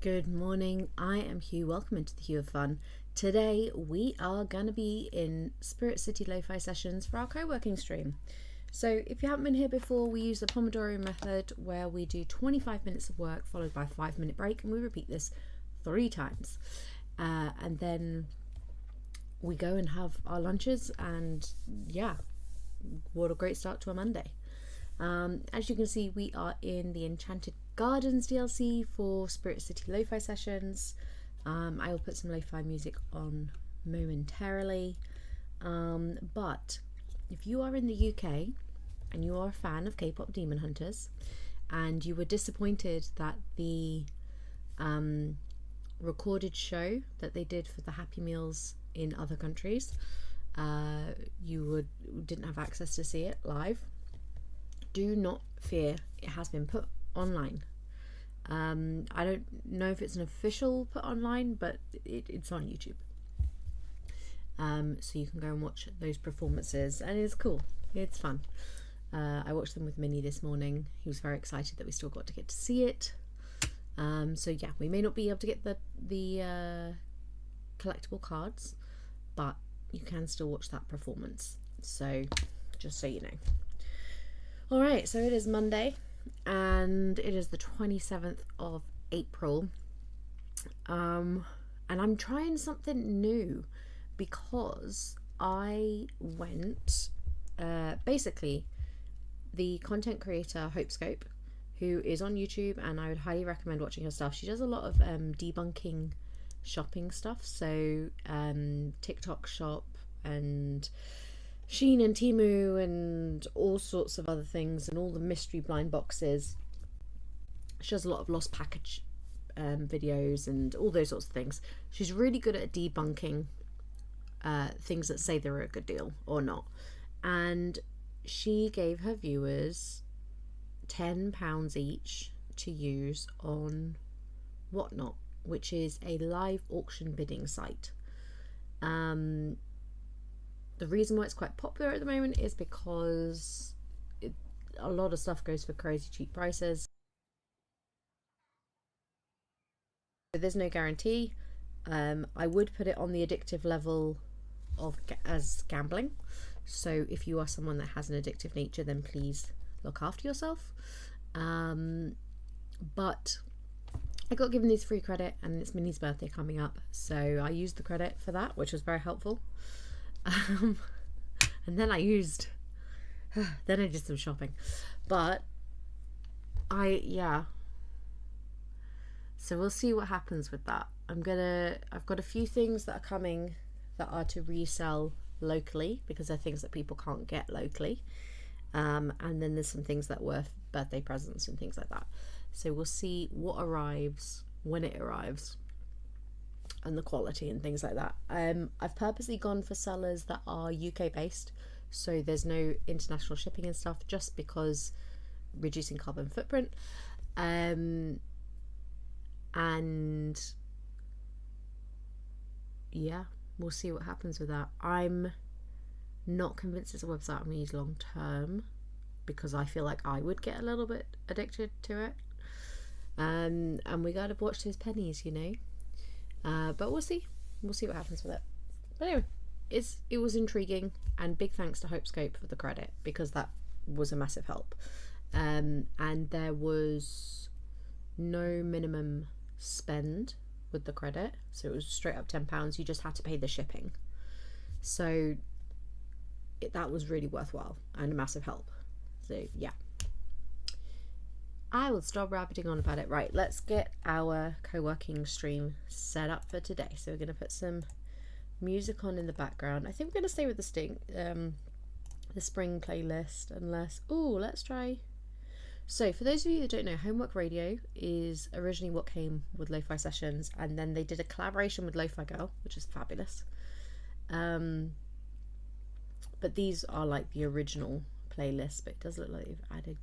Good morning, I am Hugh. Welcome into the Hue of Fun. Today we are going to be in Spirit City Lo-Fi sessions for our co-working stream. So if you haven't been here before, we use the Pomodoro method where we do 25 minutes of work followed by a 5-minute break, and we repeat this 3 times. And then we go and have our lunches, and yeah, what a great start to a Monday. As you can see, we are in the Enchanted Gardens DLC for Spirit City Lo-Fi sessions. I will put some lo-fi music on momentarily. But if you are in the UK and you are a fan of K-pop Demon Hunters and you were disappointed that the recorded show that they did for the Happy Meals in other countries, you didn't have access to see it live, do not fear, it has been put online. I don't know if it's an official put online, but it's on YouTube. So you can go and watch those performances, and it's cool, it's fun. I watched them with Minnie this morning. He was very excited that we still got to get to see it. So yeah, we may not be able to get the collectible cards, but you can still watch that performance. So just so you know. Alright, so it is Monday and it is the 27th of April. And I'm trying something new because I went, basically the content creator Hopescope, who is on YouTube, and I would highly recommend watching her stuff. She does a lot of debunking shopping stuff, so TikTok shop and Shein and Temu and all sorts of other things, and all the mystery blind boxes. She does a lot of lost package videos and all those sorts of things. She's really good at debunking things that say they're a good deal or not. And she gave her viewers £10 each to use on Whatnot, which is a live auction bidding site. The reason why it's quite popular at the moment is because a lot of stuff goes for crazy cheap prices. There's no guarantee. I would put it on the addictive level as gambling. So if you are someone that has an addictive nature, then please look after yourself. But I got given these free credit, and it's Minnie's birthday coming up, so I used the credit for that, which was very helpful. And then I did some shopping, but so we'll see what happens with that. I've got a few things that are coming that are to resell locally, because they're things that people can't get locally, and then there's some things that were birthday presents and things like that. So we'll see what arrives when it arrives, and the quality and things like that. I've purposely gone for sellers that are UK based, so there's no international shipping and stuff, just because reducing carbon footprint. And yeah, we'll see what happens with that. I'm not convinced it's a website I'm going to use long term, because I feel like I would get a little bit addicted to it. And we gotta watch those pennies, you know. But we'll see what happens with it. But anyway, it was intriguing, and big thanks to Hopescope for the credit, because that was a massive help. And there was no minimum spend with the credit, so it was straight up £10. You just had to pay the shipping, so that was really worthwhile and a massive help. So yeah, I will stop rabbiting on about it. Right, let's get our co-working stream set up for today. So we're going to put some music on in the background. I think we're going to stay with the spring playlist, unless... Oh, let's try... So for those of you that don't know, Homework Radio is originally what came with Lo-Fi Sessions, and then they did a collaboration with Lo-Fi Girl, which is fabulous. But these are like the original playlist, but it does look like they've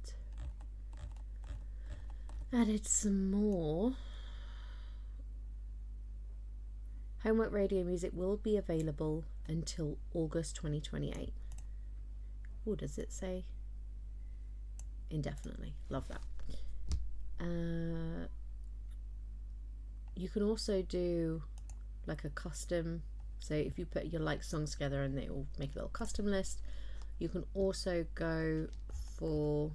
added some more. Homework Radio music will be available until August 2028. What does it say? Indefinitely. Love that. you can also do like a custom, so if you put your like songs together and they all make a little custom list. You can also go for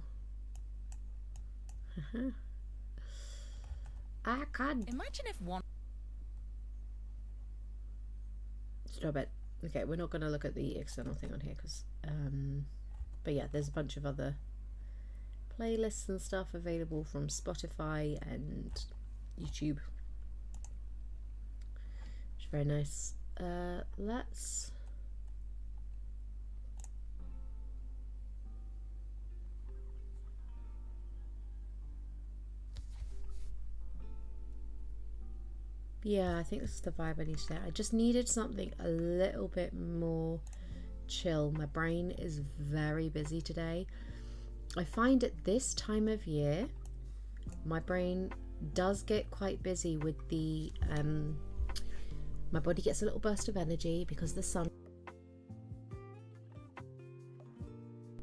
I can't imagine if one. Stop it. Okay, we're not going to look at the external thing on here because but yeah, there's a bunch of other playlists and stuff available from Spotify and YouTube, which is very nice. Let's yeah, I think this is the vibe I need today. I just needed something a little bit more chill. My brain is very busy today. I find at this time of year, my brain does get quite busy with the, my body gets a little burst of energy because the sun,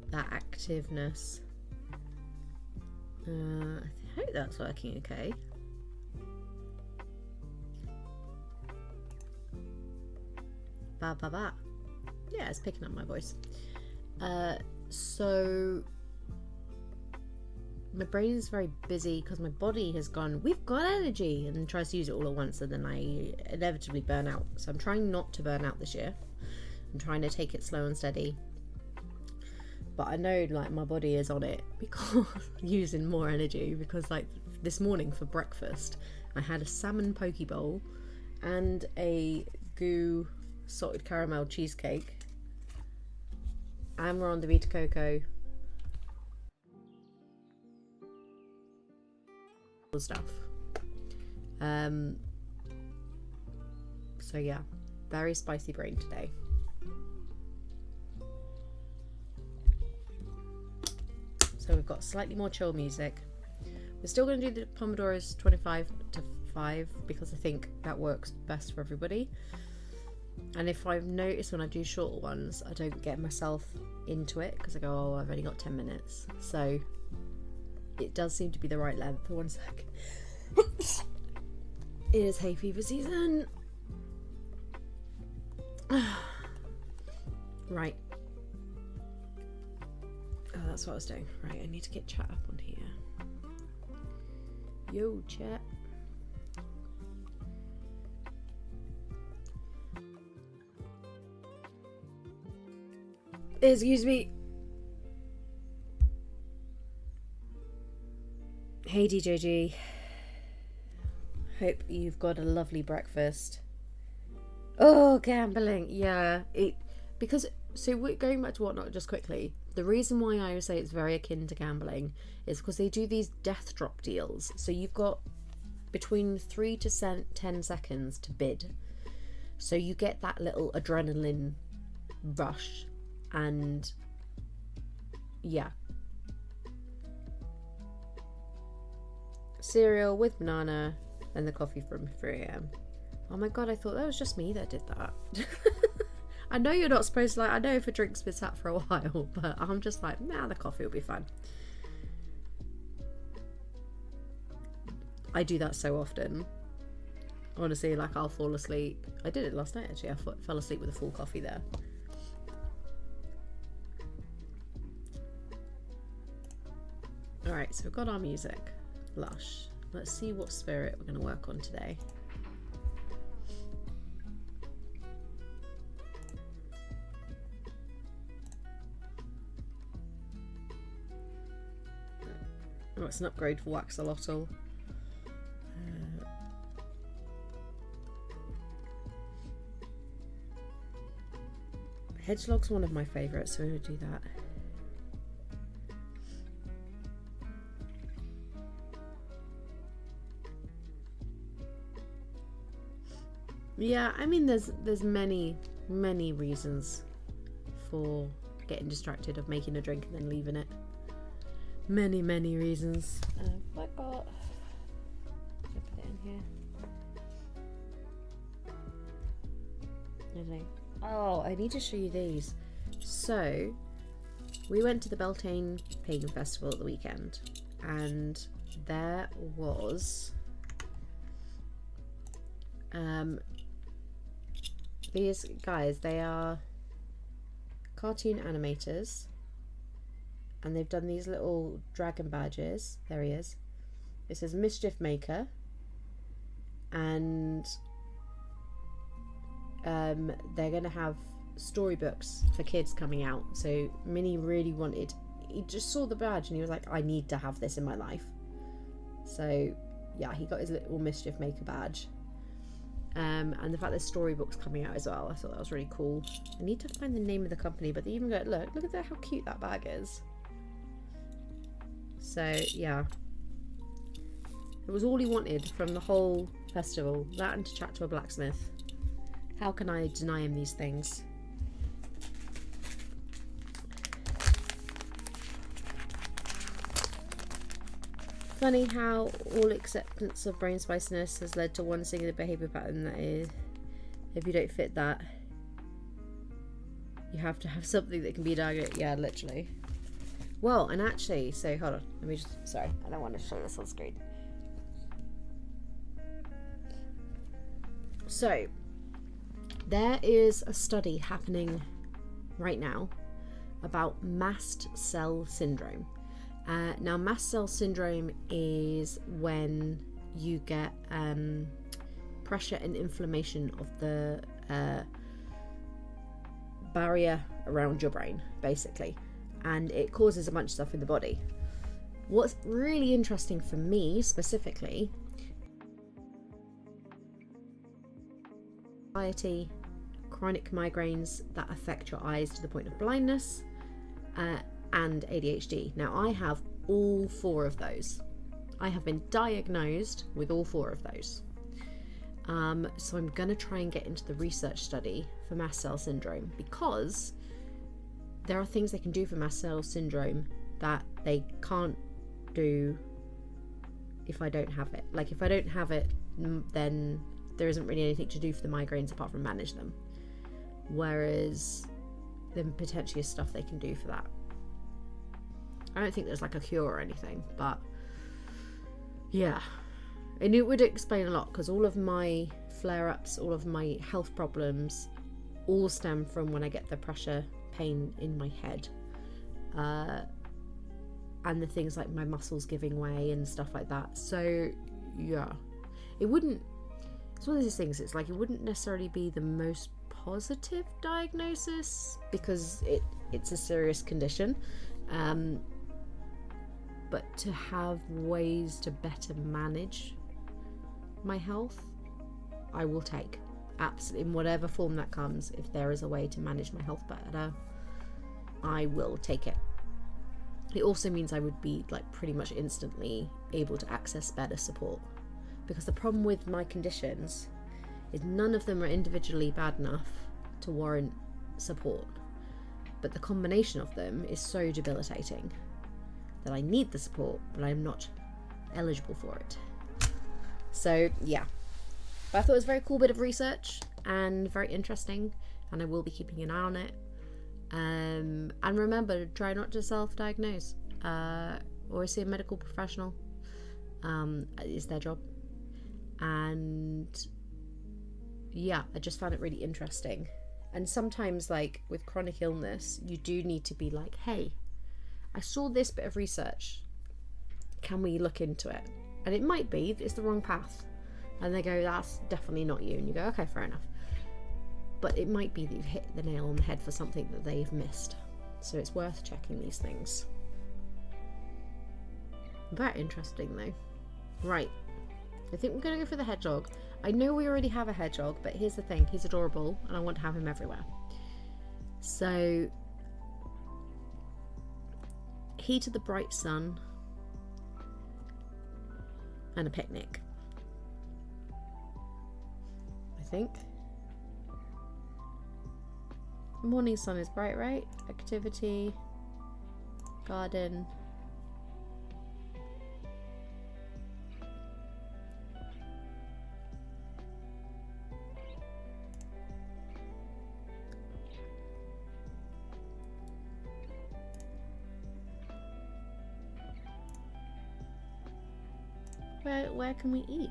that activeness. I hope that's working okay. Ba ba ba. Yeah, it's picking up my voice. So my brain is very busy because my body has gone, we've got energy, and tries to use it all at once, and then I inevitably burn out. So I'm trying not to burn out this year. I'm trying to take it slow and steady. But I know like my body is on it because using more energy, because like this morning for breakfast I had a salmon poke bowl and a goo salted caramel cheesecake, and we're on the Vita Coco stuff. So yeah, very spicy brain today. So we've got slightly more chill music. We're still going to do the Pomodoros 25 to 5 because I think that works best for everybody. And if I've noticed when I do shorter ones, I don't get myself into it because I go, oh, I've only got 10 minutes. So it does seem to be the right length. For 1 sec. It is hay fever season. Right. Oh, that's what I was doing. Right, I need to get chat up on here. Yo, chat. Excuse me. Hey DJG. Hope you've got a lovely breakfast. Oh, gambling. Yeah. Because so we're going back to Whatnot just quickly. The reason why I would say it's very akin to gambling is because they do these death drop deals. So you've got between 3 to 10 seconds to bid. So you get that little adrenaline rush. And yeah, cereal with banana and the coffee from 3 AM. Oh my god, I thought that was just me that did that. I know you're not supposed to, like, I know if a drink's been sat for a while, but I'm just like, nah, the coffee will be fine. I do that so often. Honestly, like, I'll fall asleep. I did it last night actually. I fell asleep with a full coffee there. Alright, so we've got our music. Lush. Let's see what spirit we're going to work on today. Oh, it's an upgrade for Waxolotl. Hedgelog's one of my favourites, so we're going to do that. Yeah, I mean, there's many reasons for getting distracted of making a drink and then leaving it. Many reasons. I got. Should I put it in here? Really? Oh, I need to show you these. So, we went to the Beltane Pagan Festival at the weekend, and there was These guys, they are cartoon animators, and they've done these little dragon badges. There he is. It says Mischief Maker, and they're going to have storybooks for kids coming out. So Minnie really wanted, he just saw the badge and he was like, I need to have this in my life. So yeah, he got his little Mischief Maker badge. And the fact there's storybooks coming out as well, I thought that was really cool. I need to find the name of the company, but they even go, look at that, how cute that bag is. So yeah, it was all he wanted from the whole festival, that and to chat to a blacksmith. How can I deny him these things? Funny how all acceptance of brain spiciness has led to one singular behaviour pattern, that is, if you don't fit that, you have to have something that can be diagnosed. Yeah, literally. Well, and actually, so hold on, let me just, sorry, I don't want to show this on screen. So, there is a study happening right now about mast cell syndrome. Now, mast cell syndrome is when you get pressure and inflammation of the barrier around your brain, basically, and it causes a bunch of stuff in the body. What's really interesting for me specifically, anxiety, chronic migraines that affect your eyes to the point of blindness, and ADHD. Now, I have all 4 of those. I have been diagnosed with all 4 of those. So I'm going to try and get into the research study for mast cell syndrome, because there are things they can do for mast cell syndrome that they can't do if I don't have it. Like, if I don't have it, then there isn't really anything to do for the migraines apart from manage them. Whereas then potentially is stuff they can do for that. I don't think there's like a cure or anything, but yeah, and it would explain a lot, because all of my flare-ups, all of my health problems, all stem from when I get the pressure pain in my head, and the things like my muscles giving way and stuff like that. So yeah, it wouldn't, it's one of those things, it's like it wouldn't necessarily be the most positive diagnosis because it's a serious condition, but to have ways to better manage my health, I will take, absolutely, in whatever form that comes. If there is a way to manage my health better, I will take it. It also means I would be like pretty much instantly able to access better support, because the problem with my conditions is none of them are individually bad enough to warrant support, but the combination of them is so debilitating that I need the support, but I'm not eligible for it. So yeah, but I thought it was a very cool bit of research and very interesting, and I will be keeping an eye on it. And remember, try not to self-diagnose or see a medical professional. It's their job. And yeah, I just found it really interesting. And sometimes, like with chronic illness, you do need to be like, hey, I saw this bit of research, can we look into it? And it might be that it's the wrong path, and they go, that's definitely not you, and you go, okay, fair enough. But it might be that you've hit the nail on the head for something that they've missed, so it's worth checking these things. Very interesting though. Right, I think we're going to go for the hedgehog. I know we already have a hedgehog, but here's the thing, he's adorable and I want to have him everywhere. So, heat of the bright sun and a picnic, I think. Morning sun is bright, right? Activity, garden. Where can we eat?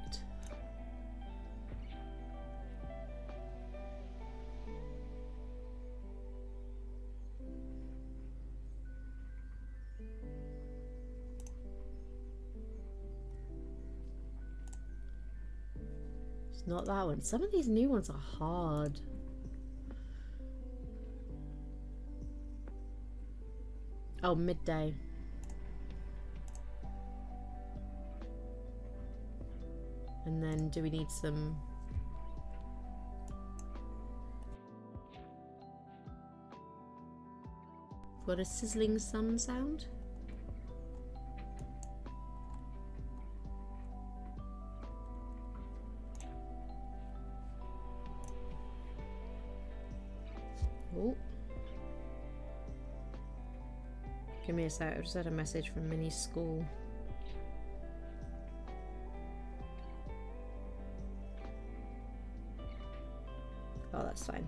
It's not that one. Some of these new ones are hard. Oh, midday. And then do we need some... Got a sizzling sun sound? Oh. Give me a sec, I just had a message from Minnie's school. Oh, that's fine.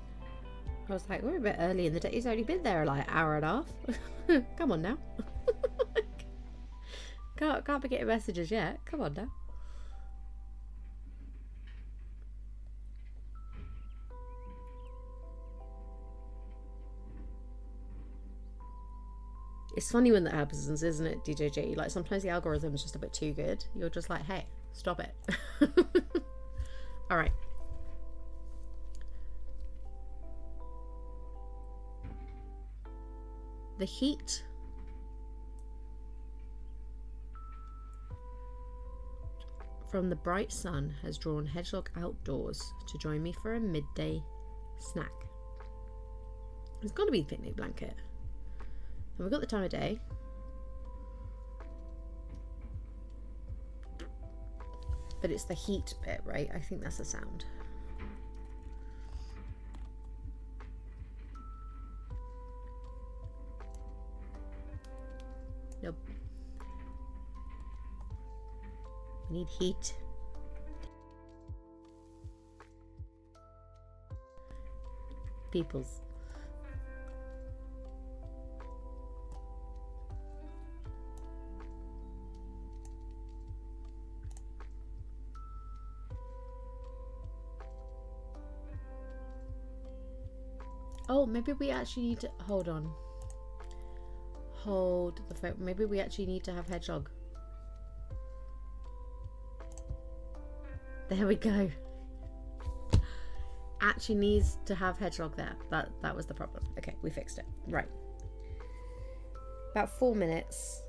I was like, we're a bit early in the day. He's only been there like an hour and a half. Come on now. Can't be getting messages yet. Come on now. It's funny when that happens, isn't it, DJG? Like, sometimes the algorithm is just a bit too good. You're just like, hey, stop it. All right. The heat from the bright sun has drawn Hedgehog outdoors to join me for a midday snack. It's got to be the picnic blanket. And we've got the time of day. But it's the heat bit, right? I think that's the sound. Nope. We need heat. Peoples. Oh, maybe we actually need to hold on. Hold the phone. Maybe we actually need to have Hedgehog. There we go. Actually needs to have Hedgehog there. That was the problem. Okay, we fixed it. Right. About 4 minutes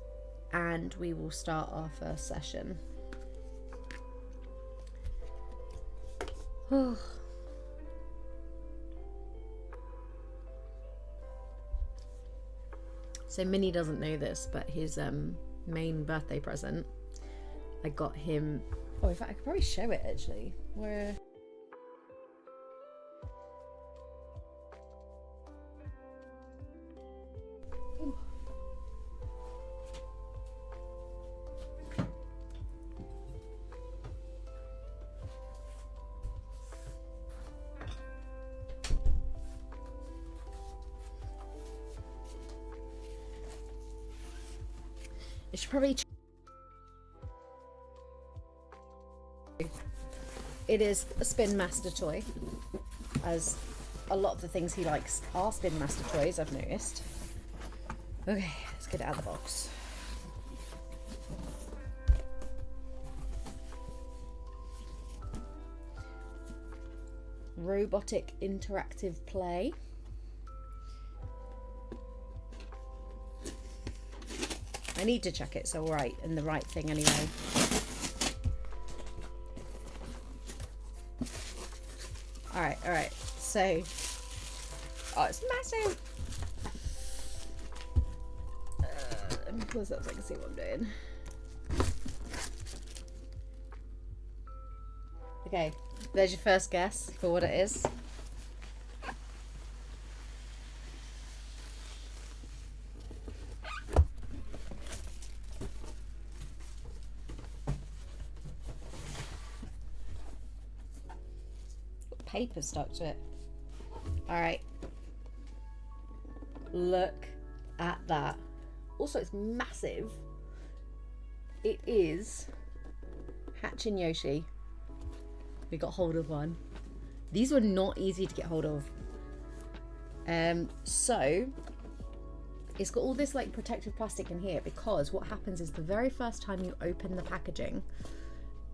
and we will start our first session. Oh. So Minnie doesn't know this, but his main birthday present, I got him... Oh, in fact, I could probably show it, actually. Where... Ooh. I should probably... It is a Spin Master toy, as a lot of the things he likes are Spin Master toys, I've noticed. Okay, let's get it out of the box. Robotic interactive play. I need to check it's all right and the right thing anyway. All right. So, oh, it's massive. Let me close that so I can see what I'm doing. Okay, there's your first guess for what it is. Paper stuck to it. All right, look at that. Also, it's massive. It is Hatchin' Yoshi. We got hold of one. These were not easy to get hold of. So it's got all this like protective plastic in here, because what happens is the very first time you open the packaging,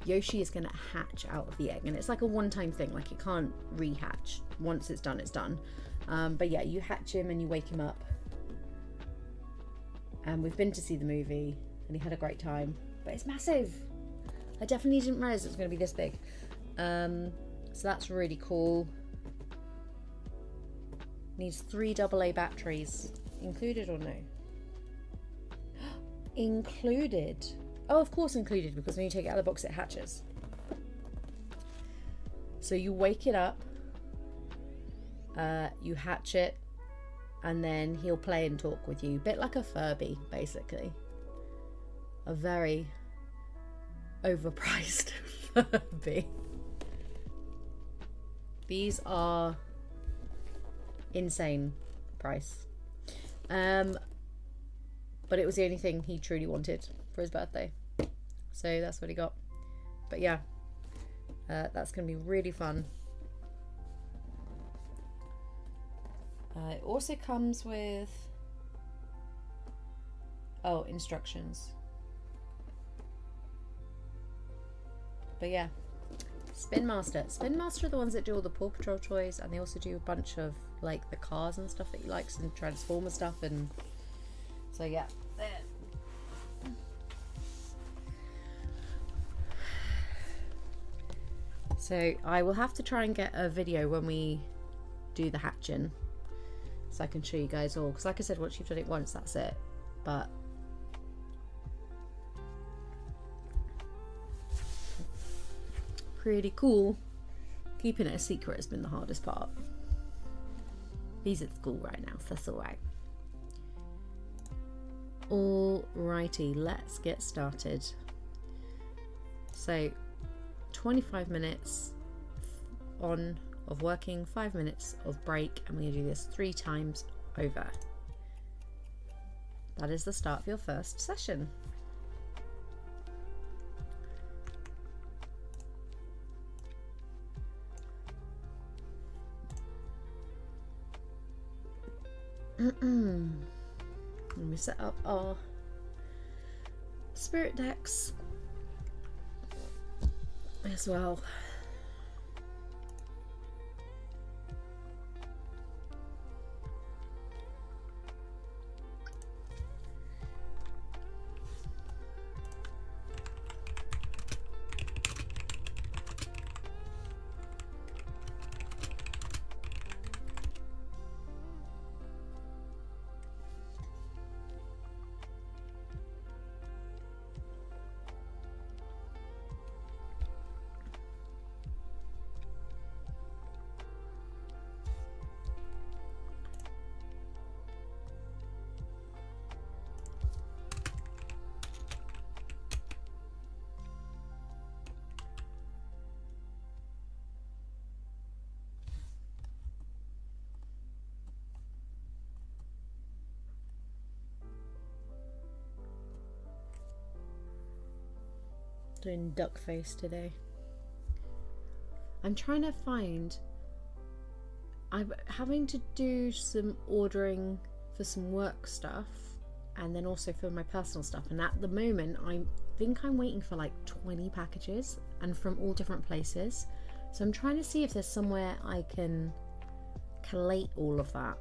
Yoshi is going to hatch out of the egg, and it's like a one-time thing. Like, it can't rehatch. Once it's done, it's done. But yeah, you hatch him and you wake him up. And we've been to see the movie, and he had a great time. But it's massive. I definitely didn't realize it was going to be this big. So that's really cool. Needs 3 AA batteries. Included or no? Included. Oh, of course included, because when you take it out of the box, it hatches. So you wake it up, you hatch it, and then he'll play and talk with you. A bit like a Furby, basically. A very overpriced Furby. These are insane price. But it was the only thing he truly wanted for his birthday. So that's what he got. But yeah, that's going to be really fun. It also comes with, oh, instructions. But yeah, Spin Master. Spin Master are the ones that do all the Paw Patrol toys, and they also do a bunch of like the cars and stuff that he likes, and Transformer stuff, and so yeah. There. So I will have to try and get a video when we do the hatching, so I can show you guys all, because like I said, once you've done it once, that's it. But pretty cool. Keeping it a secret has been the hardest part. He's at school right now, so that's alright. Alrighty, let's get started. So 25 minutes on of working, 5 minutes of break, and we're going to do this 3 times over. That is the start of your first session. And we set up our spirit decks as well. Doing duck face today. I'm trying to find, I'm having to do some ordering for some work stuff and then also for my personal stuff, and at the moment I think I'm waiting for like 20 packages and from all different places. So I'm trying to see if there's somewhere I can collate all of that.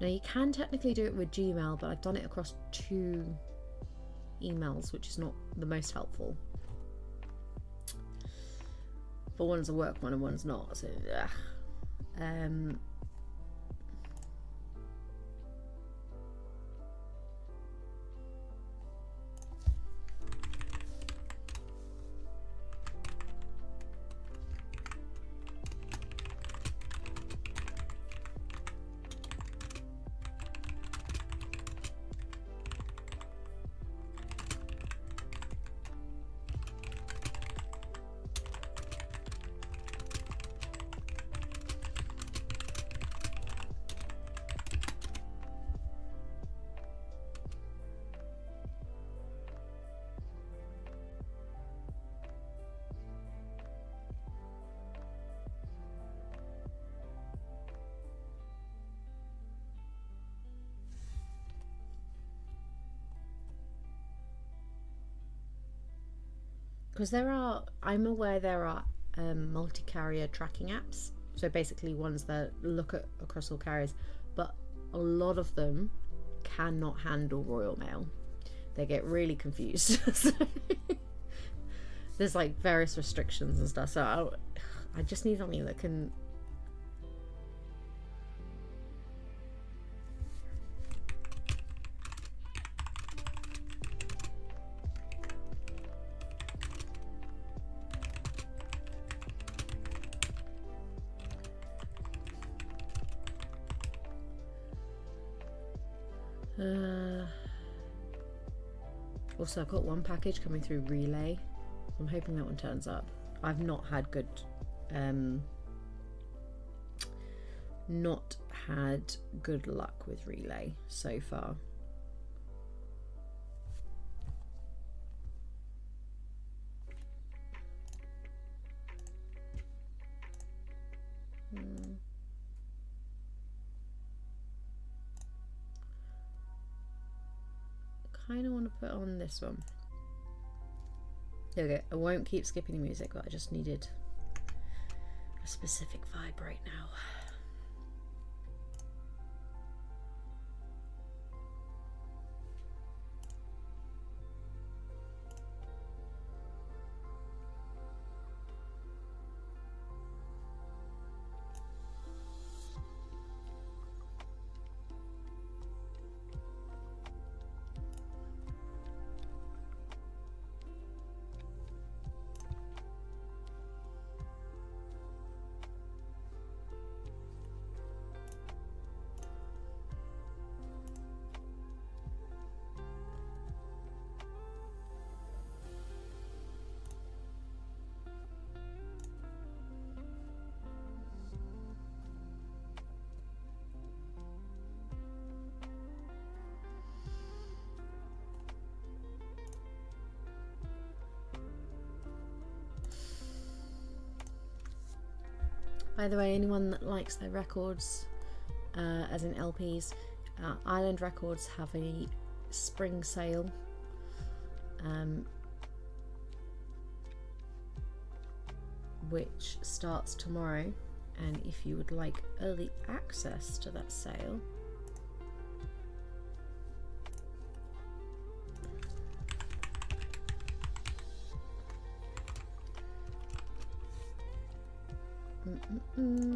Now you can technically do it with Gmail, but I've done it across 2 emails, which is not the most helpful. For one's a work one and one's not, so because I'm aware there are multi-carrier tracking apps, so basically ones that look at across all carriers, but a lot of them cannot handle Royal Mail. They get really confused. So there's like various restrictions and stuff, so I just need something that can also I've got one package coming through Relay. I'm hoping that one turns up. I've not had good luck with Relay so far. Kind of want to put on this one. There we go. I won't keep skipping the music, but I just needed a specific vibe right now. By the way, anyone that likes their records, as in LPs, Island Records have a spring sale. Which starts tomorrow, and if you would like early access to that sale, boop.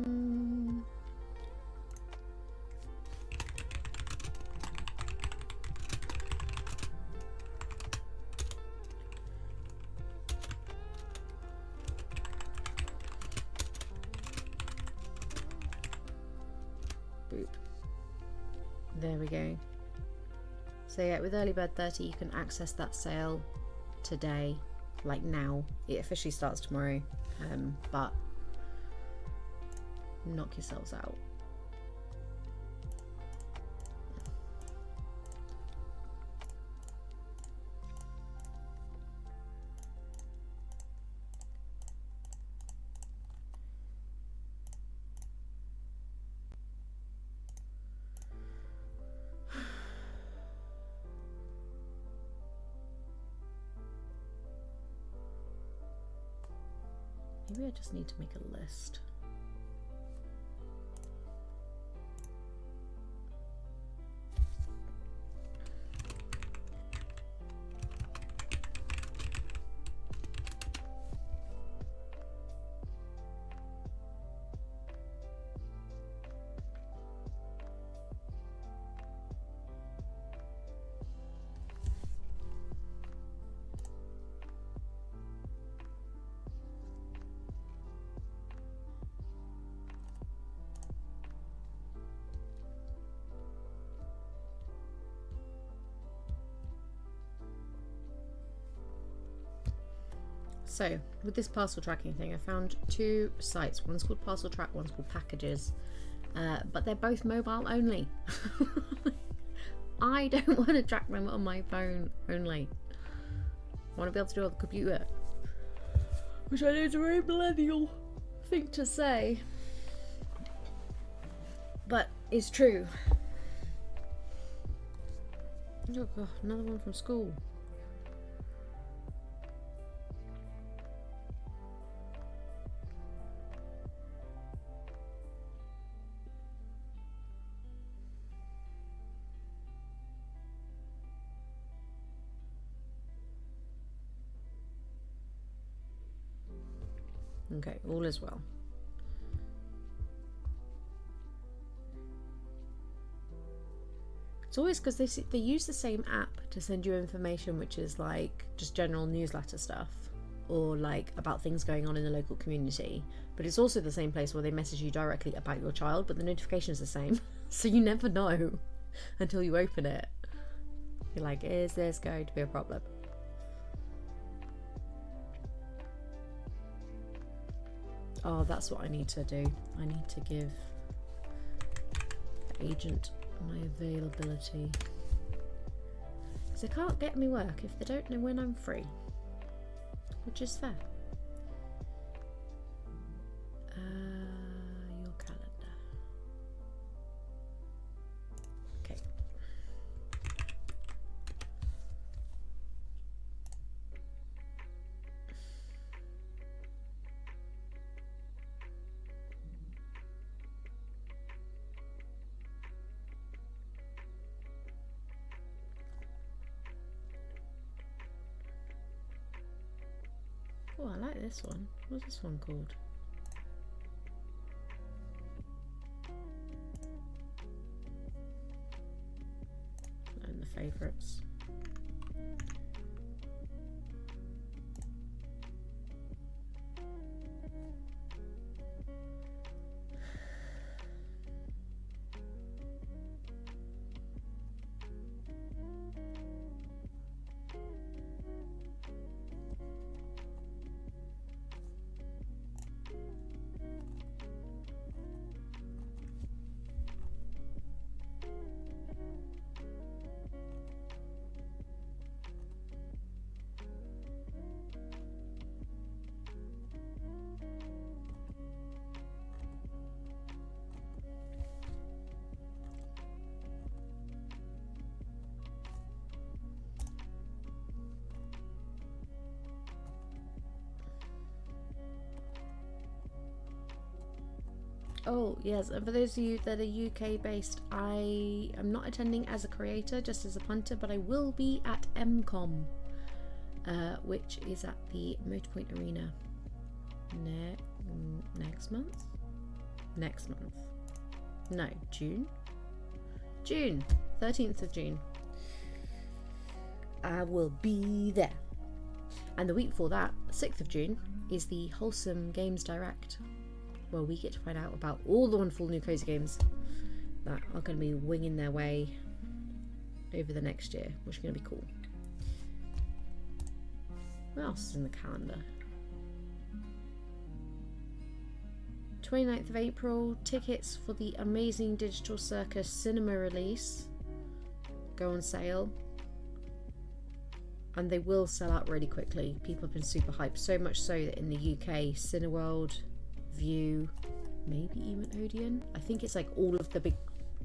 There we go. So yeah, with Early Bird 30 you can access that sale today, like now. It officially starts tomorrow, but knock yourselves out. Maybe I just need to make a list. So with this parcel tracking thing, I found two sites. One's called Parcel Track, one's called Packages, but they're both mobile only. I don't want to track them on my phone only. I want to be able to do it on the computer, which I know is a very millennial thing to say, but it's true. Oh god, another one from school. Okay, all is well. It's always because they use the same app to send you information, which is like just general newsletter stuff or like about things going on in the local community. But it's also the same place where they message you directly about your child, but the notification is the same. So you never know until you open it. You're like, is this going to be a problem? Oh, that's what I need to do. I need to give the agent my availability, because they can't get me work if they don't know when I'm free, which is fair. Your calendar. Okay. Oh, I like this one. What's this one called? And the favourites. Oh yes, and for those of you that are UK based, I am not attending as a creator, just as a punter, but I will be at MCOM, which is at the Motorpoint Arena next month? Next month. No, June? June, 13th of June. I will be there. And the week before that, 6th of June, is the Wholesome Games Direct, where we get to find out about all the wonderful new cozy games that are going to be winging their way over the next year, which is going to be cool. What else is in the calendar? 29th of April, tickets for the amazing Digital Circus cinema release go on sale. And they will sell out really quickly. People have been super hyped, so much so that in the UK, Cineworld, View, maybe even Odeon, I think it's like all of the big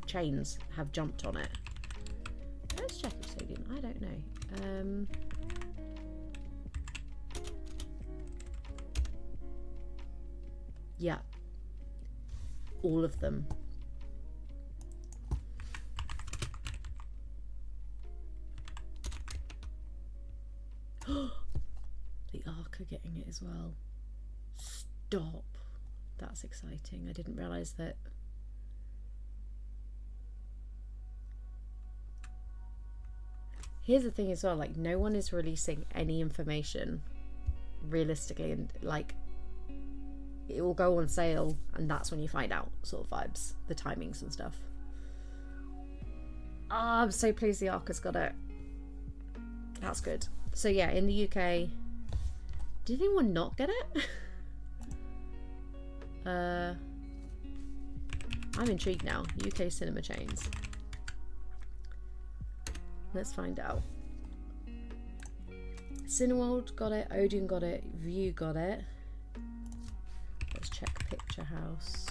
chains have jumped on it. Let's check if it's Odeon. I don't know. Yeah, all of them. The Ark are getting it as well. Stop. That's exciting. I didn't realise that. Here's the thing as well, like no one is releasing any information realistically, and like it will go on sale and that's when you find out, sort of vibes, the timings and stuff. Oh, I'm so pleased the Ark has got it. That's good. So yeah, in the UK, did anyone not get it? I'm intrigued now. UK cinema chains. Let's find out. Cineworld got it, Odeon got it, View got it. Let's check Picture House.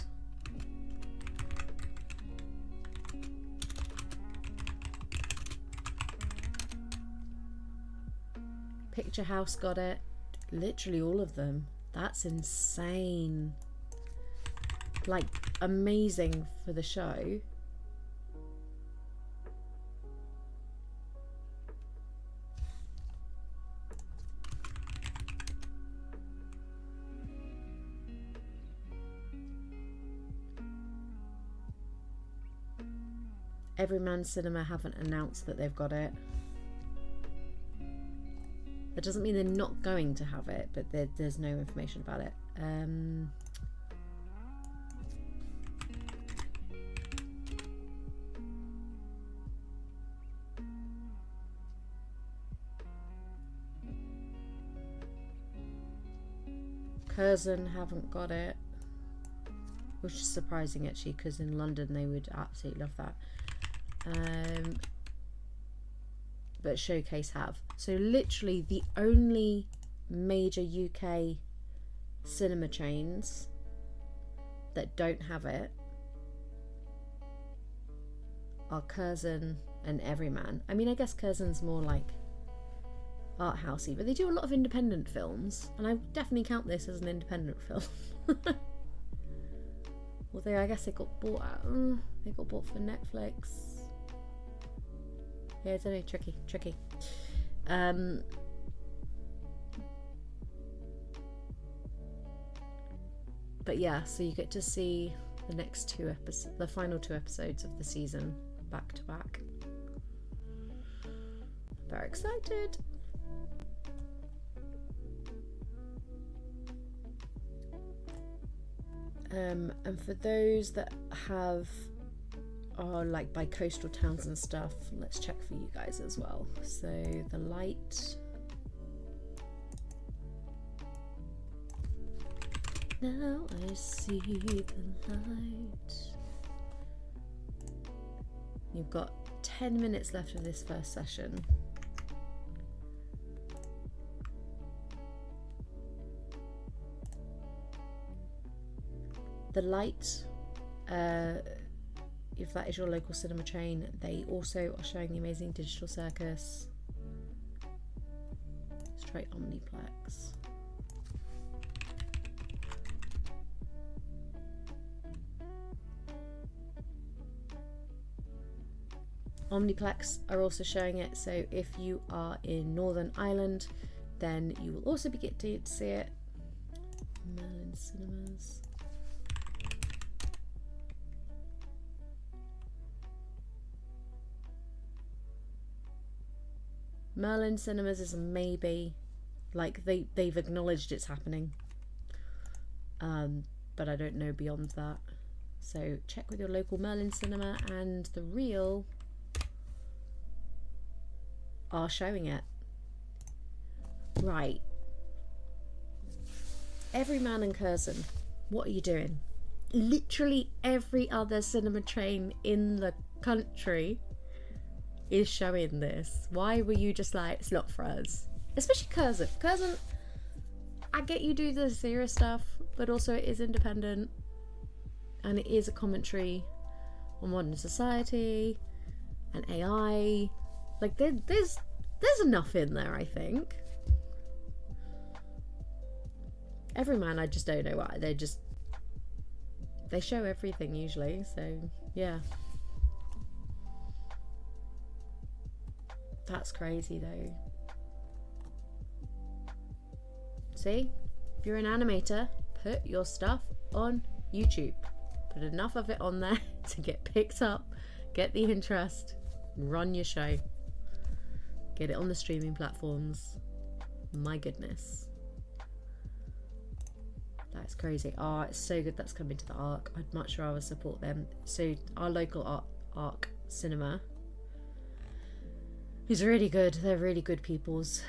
Picture House got it. Literally all of them. That's insane. Like, amazing for the show. Everyman Cinema haven't announced that they've got it. That doesn't mean they're not going to have it, but there's no information about it. Curzon haven't got it, which is surprising actually, because in London they would absolutely love that. But Showcase have. So literally the only major UK cinema chains that don't have it are Curzon and Everyman. I mean, I guess Curzon's more like art housey, but they do a lot of independent films, and I definitely count this as an independent film. Although I guess they got bought out. They got bought for Netflix. Yeah, it's only tricky. But yeah, so you get to see the next two episodes, the final two episodes of the season, back to back. Very excited. And for those that are like by coastal towns and stuff, let's check for you guys as well. So the light. Now I see the light. You've got 10 minutes left of this first session. The light, if that is your local cinema chain, they also are showing the amazing Digital Circus. Straight Omniplex. Omniplex are also showing it, so if you are in Northern Ireland, then you will also be getting to see it. Merlin Cinemas. Merlin Cinemas is a maybe, like they've acknowledged it's happening, but I don't know beyond that. So check with your local Merlin Cinema, and the Real are showing it. Right. Everyman and Curzon, what are you doing? Literally every other cinema chain in the country is showing this. Why were you just like, it's not for us? Especially Curzon. Curzon, I get you do the serious stuff, but also it is independent, and it is a commentary on modern society and AI. Like there's enough in there, I think. Everyman, I just don't know why. They show everything usually, so yeah. That's crazy though. See? If you're an animator, put your stuff on YouTube. Put enough of it on there to get picked up, get the interest, run your show. Get it on the streaming platforms. My goodness. That's crazy. Oh, it's so good that's coming to the Arc. I'd much rather support them. So our local Arc Cinema is really good. They're really good peoples.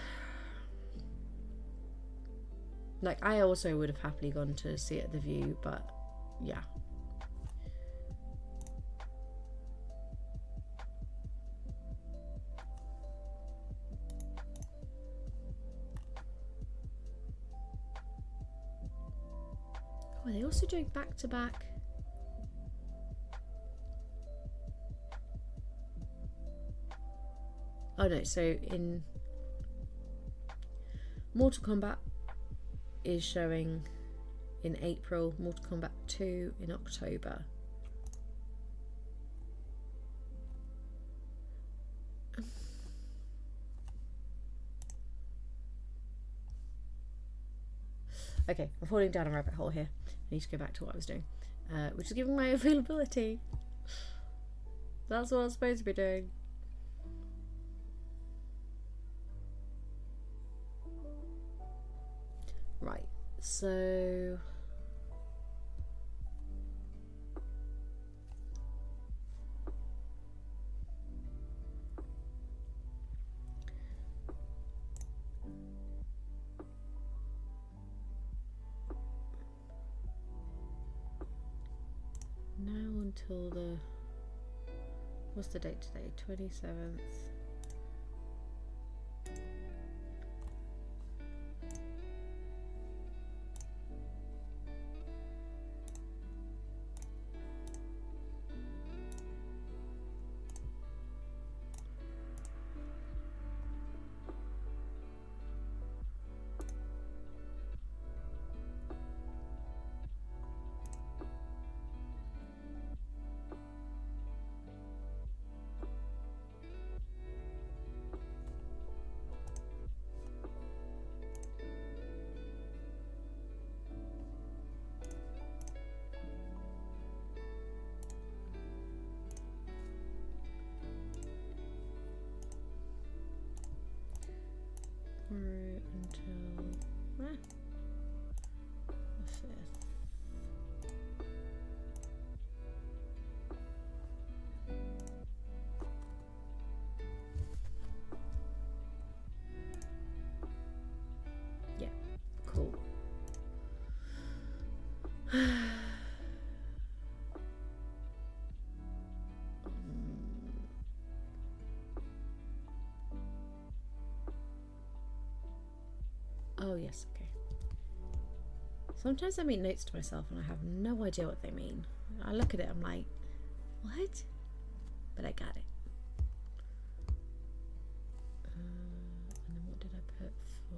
Like, I also would have happily gone to see it at the View, but yeah. Oh, are they also doing back-to-back? Oh no, so in Mortal Kombat is showing in April, Mortal Kombat 2 in October. Okay, I'm falling down a rabbit hole here. I need to go back to what I was doing, which is giving my availability. That's what I'm supposed to be doing. Right, so now until the, what's the date today? 27th. Through until the 5th. Yeah, cool. Oh yes, okay. Sometimes I make notes to myself and I have no idea what they mean. I look at it, I'm like, what? But I got it. And then what did I put for...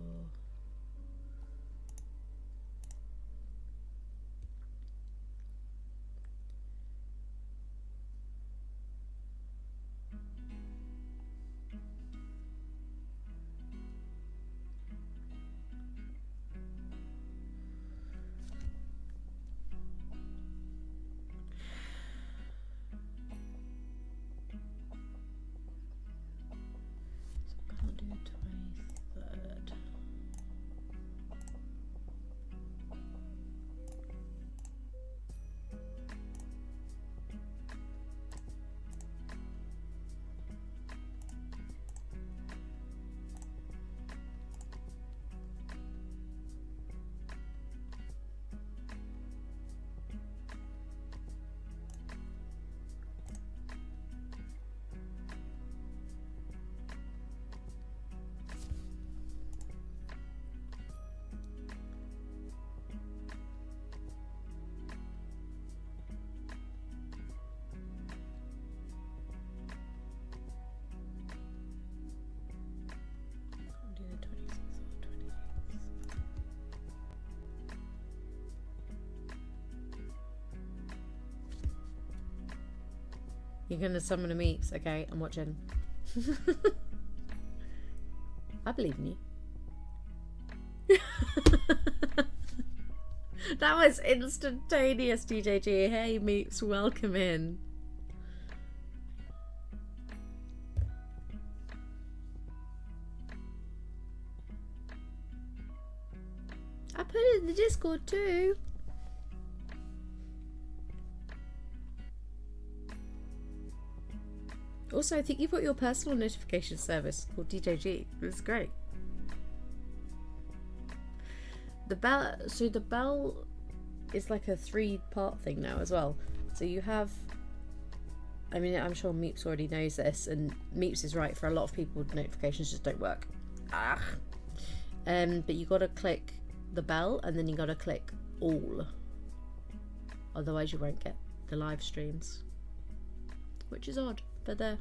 Can't do 23rd. You're gonna summon a meeps, okay? I'm watching. I believe in you. That was instantaneous, DJG. Hey meeps, welcome in. I put it in the Discord too. Also, I think you've got your personal notification service called DJG. It's great. The bell, so the bell is like a 3-part thing now as well. So you have, I mean, I'm sure Meeps already knows this, and Meeps is right, for a lot of people notifications just don't work. But you gotta click the bell and then you gotta click all. Otherwise you won't get the live streams. Which is odd. But the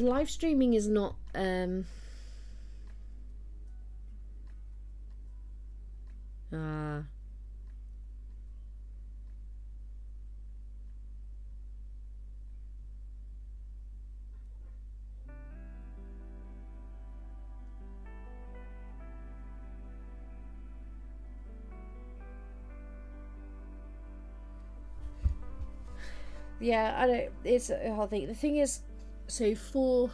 live streaming is not Yeah, I don't. It's a hard thing. The thing is, so for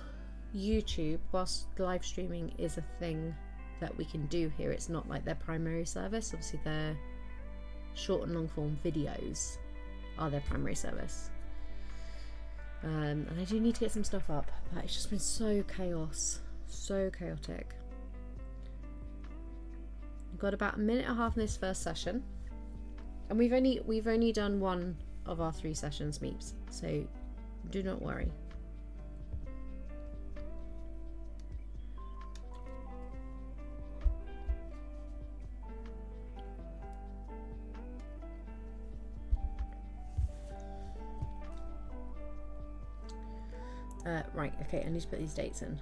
YouTube, whilst live streaming is a thing that we can do here, it's not like their primary service. Obviously, their short and long form videos are their primary service. And I do need to get some stuff up, but it's just been so chaotic. We've got about a minute and a half in this first session, and we've only done one of our 3 sessions, Meeps, so do not worry. Right, okay, I need to put these dates in.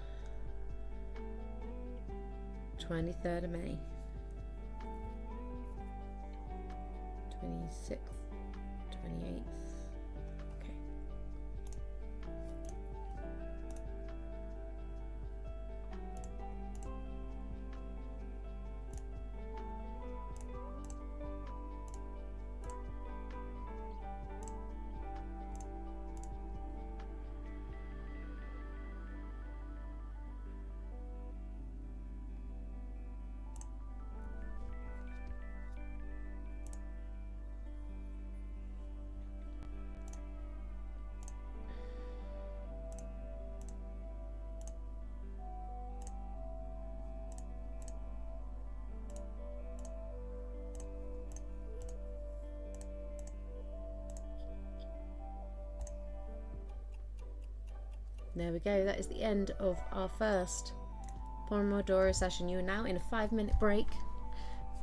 23rd of May. 26th, 28th. Okay. There we go, that is the end of our first Pomodoro session. You are now in a 5-minute break.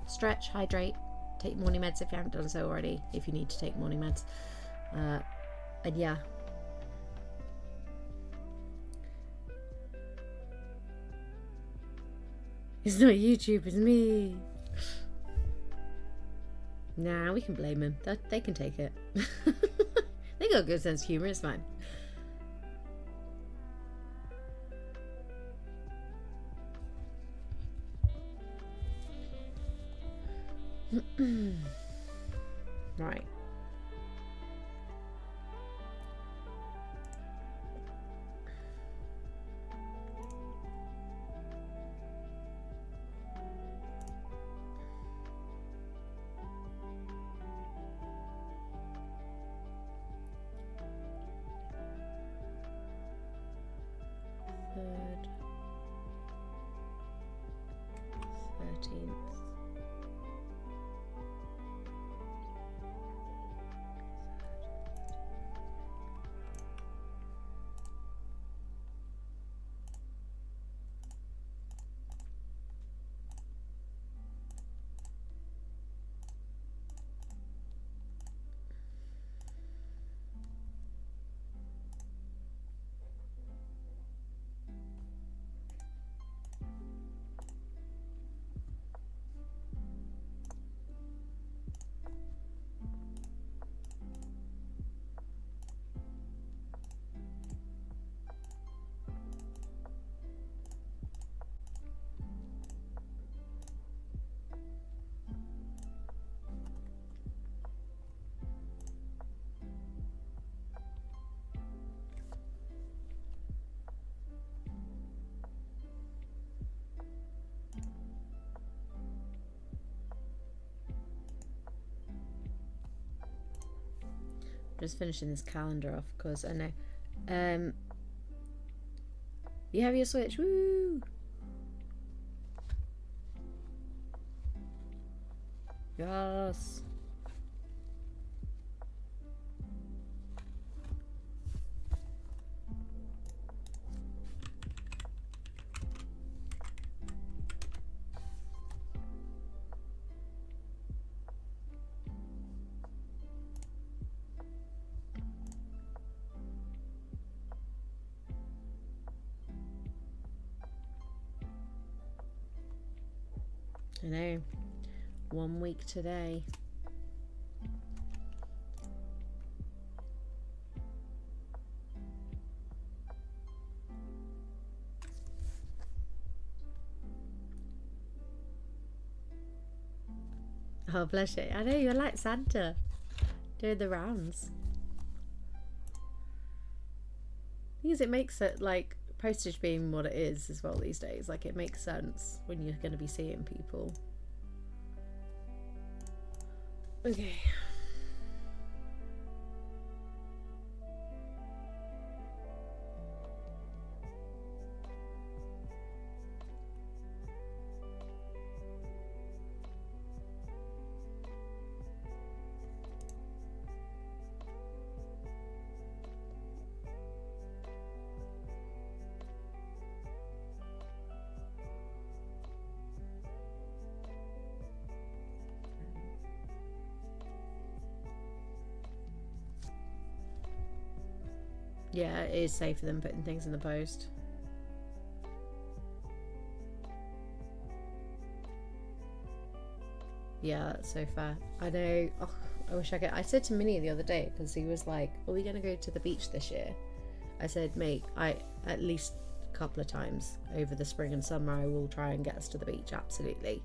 Stretch, hydrate, take morning meds if you haven't done so already, if you need to take morning meds. And yeah. It's not YouTube, it's me. Nah, we can blame them. They can take it. They got a good sense of humour, it's fine. Right. Third, 13th. Just finishing this calendar off because I know. You have your Switch. Woo! Yes. I know. 1 week today. Oh, bless you. I know, you're like Santa. Doing the rounds. Because it makes it, like, postage being what it is as well these days, like, it makes sense when you're going to be seeing people. Okay. Yeah, it is safer than putting things in the post. Yeah, that's so fair. I know. Oh, I wish I could. I said to Minnie the other day, because he was like, "Are we going to go to the beach this year?" I said, "Mate, at least a couple of times over the spring and summer, I will try and get us to the beach, absolutely."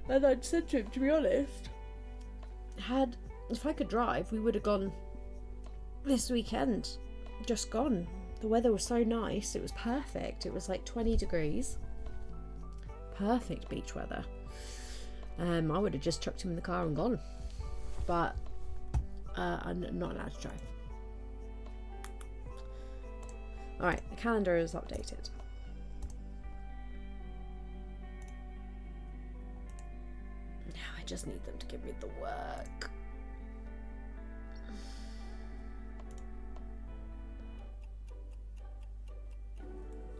And I said to him, to be honest, if I could drive, we would have gone this weekend. Just gone. The weather was so nice. It was perfect. It was like 20 degrees. Perfect beach weather. I would have just chucked him in the car and gone. But I'm not allowed to drive. Alright, the calendar is updated. Now I just need them to give me the work.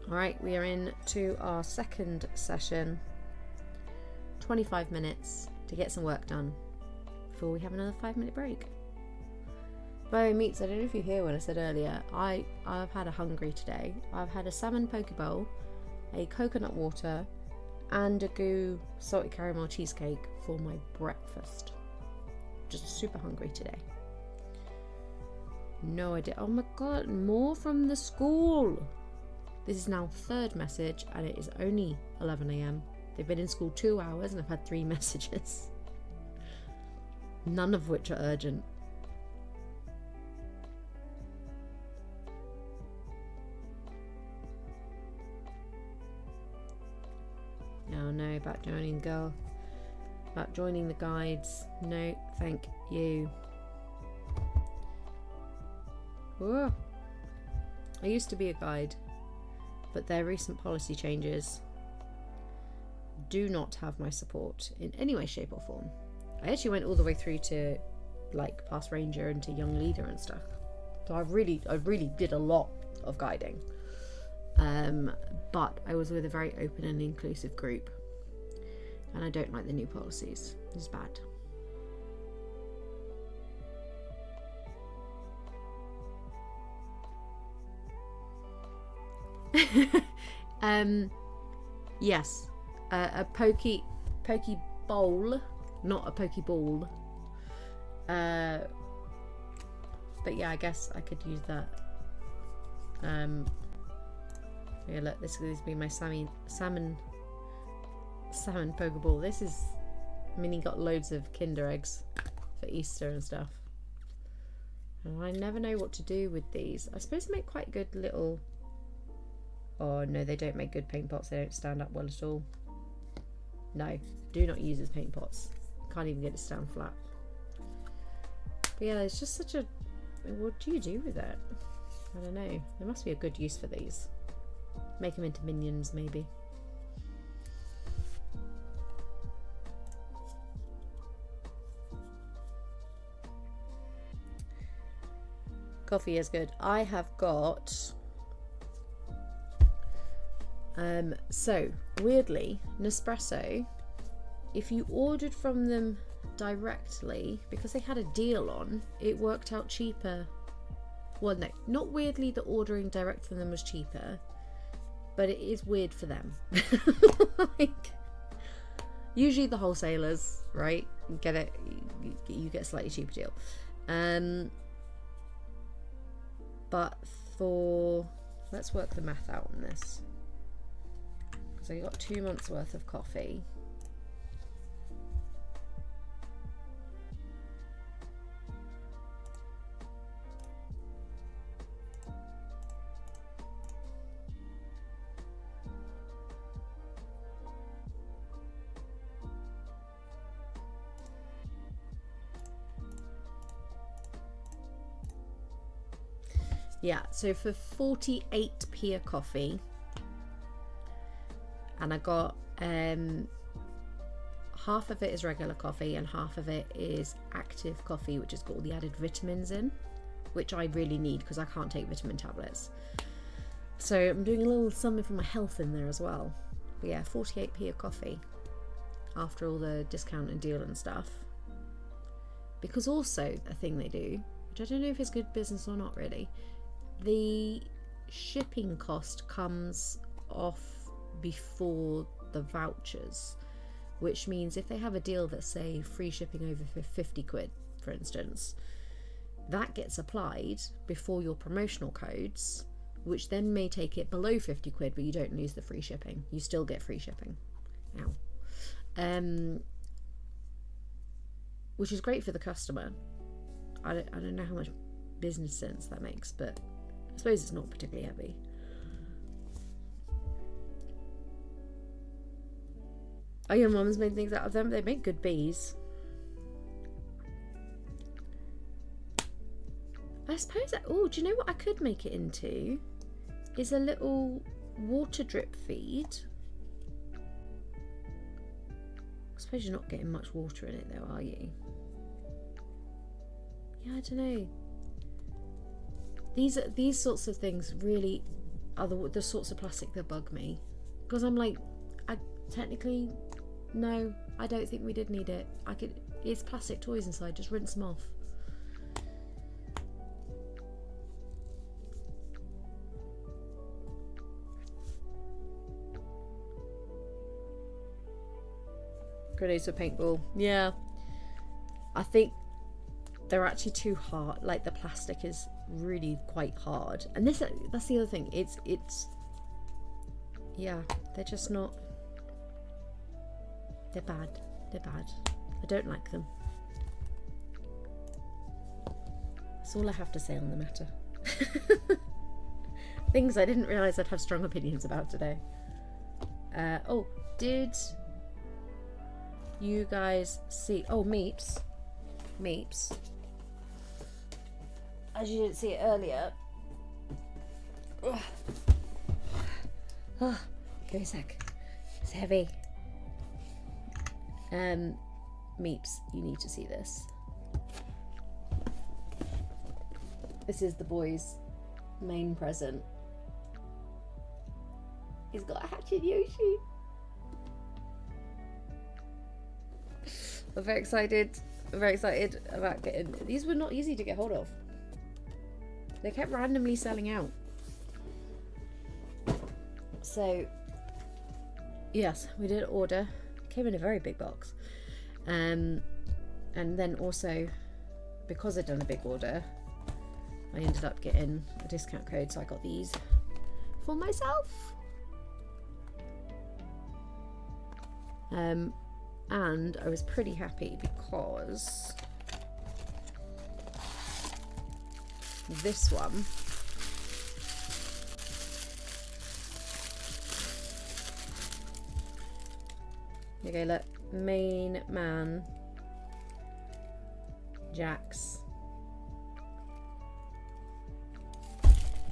Alright, we are in to our second session. 25 minutes to get some work done before we have another 5-minute break. By meats, I don't know if you hear what I said earlier, I've had a hungry today. I've had a salmon poke bowl, a coconut water, and a goo salted caramel cheesecake for my breakfast. Just super hungry today. No idea. Oh my god, more from the school. This is now third message and it is only 11 AM. They've been in school 2 hours and I've had 3 messages. None of which are urgent. Oh no, about joining girl. About joining the guides. No, thank you. Whoa. I used to be a guide, but their recent policy changes do not have my support in any way, shape or form. I actually went all the way through to like past ranger and to young leader and stuff. So I really did a lot of guiding. But I was with a very open and inclusive group. And I don't like the new policies. It's bad. Yes, a pokey bowl, not a pokey ball. But yeah, I guess I could use that. Yeah, look, this is be my salmon pokeball. This is Minnie got loads of Kinder eggs for Easter and stuff. And I never know what to do with these. I suppose they make quite good little. Oh no, they don't make good paint pots. They don't stand up well at all. No, do not use as paint pots. Can't even get it to stand flat. But yeah, it's just such a. What do you do with it? I don't know. There must be a good use for these. Make them into minions, maybe. Coffee is good. I have got. So weirdly, Nespresso, if you ordered from them directly, because they had a deal on, it worked out cheaper. Well, no, not weirdly that ordering direct from them was cheaper, but it is weird for them. Like, usually the wholesalers, right, get it, you get a slightly cheaper deal. But for, let's work the math out on this. So you got 2 months worth of coffee. Yeah, so for 48p a coffee, and I got half of it is regular coffee and half of it is active coffee, which has got all the added vitamins in, which I really need because I can't take vitamin tablets. So I'm doing a little something for my health in there as well. But yeah, 48p a coffee after all the discount and deal and stuff. Because also a thing they do, which I don't know if it's good business or not really, the shipping cost comes off before the vouchers, which means if they have a deal that's, say, free shipping over for 50 quid, for instance, that gets applied before your promotional codes, which then may take it below 50 quid, but you don't lose the free shipping. You still get free shipping. Ow. Which is great for the customer. I don't know how much business sense that makes, but I suppose it's not particularly heavy. Oh, your mum's made things out of them. They make good bees. I suppose do you know what I could make it into? Is a little water drip feed. I suppose you're not getting much water in it though, are you? Yeah, I don't know. These sorts of things really are the sorts of plastic that bug me, because I'm like, no, I don't think we did need it. It's plastic toys inside, just rinse them off. Grenades for paintball. Yeah, I think they're actually too hard. Like, the plastic is really quite hard, and that's the other thing. It's yeah, they're just not. They're bad. I don't like them. That's all I have to say on the matter. Things I didn't realise I'd have strong opinions about today. Did you guys see... Oh, Meeps. As you didn't see it earlier... Oh, give me a sec. It's heavy. Meeps, you need to see this. This is the boys' main present. He's got a hatchet Yoshi. I'm very excited about getting... These were not easy to get hold of. They kept randomly selling out. So, yes, we did order. Came in a very big box. And then also, because I'd done a big order, I ended up getting a discount code, so I got these for myself. And I was pretty happy because this one okay, look, main man Jax.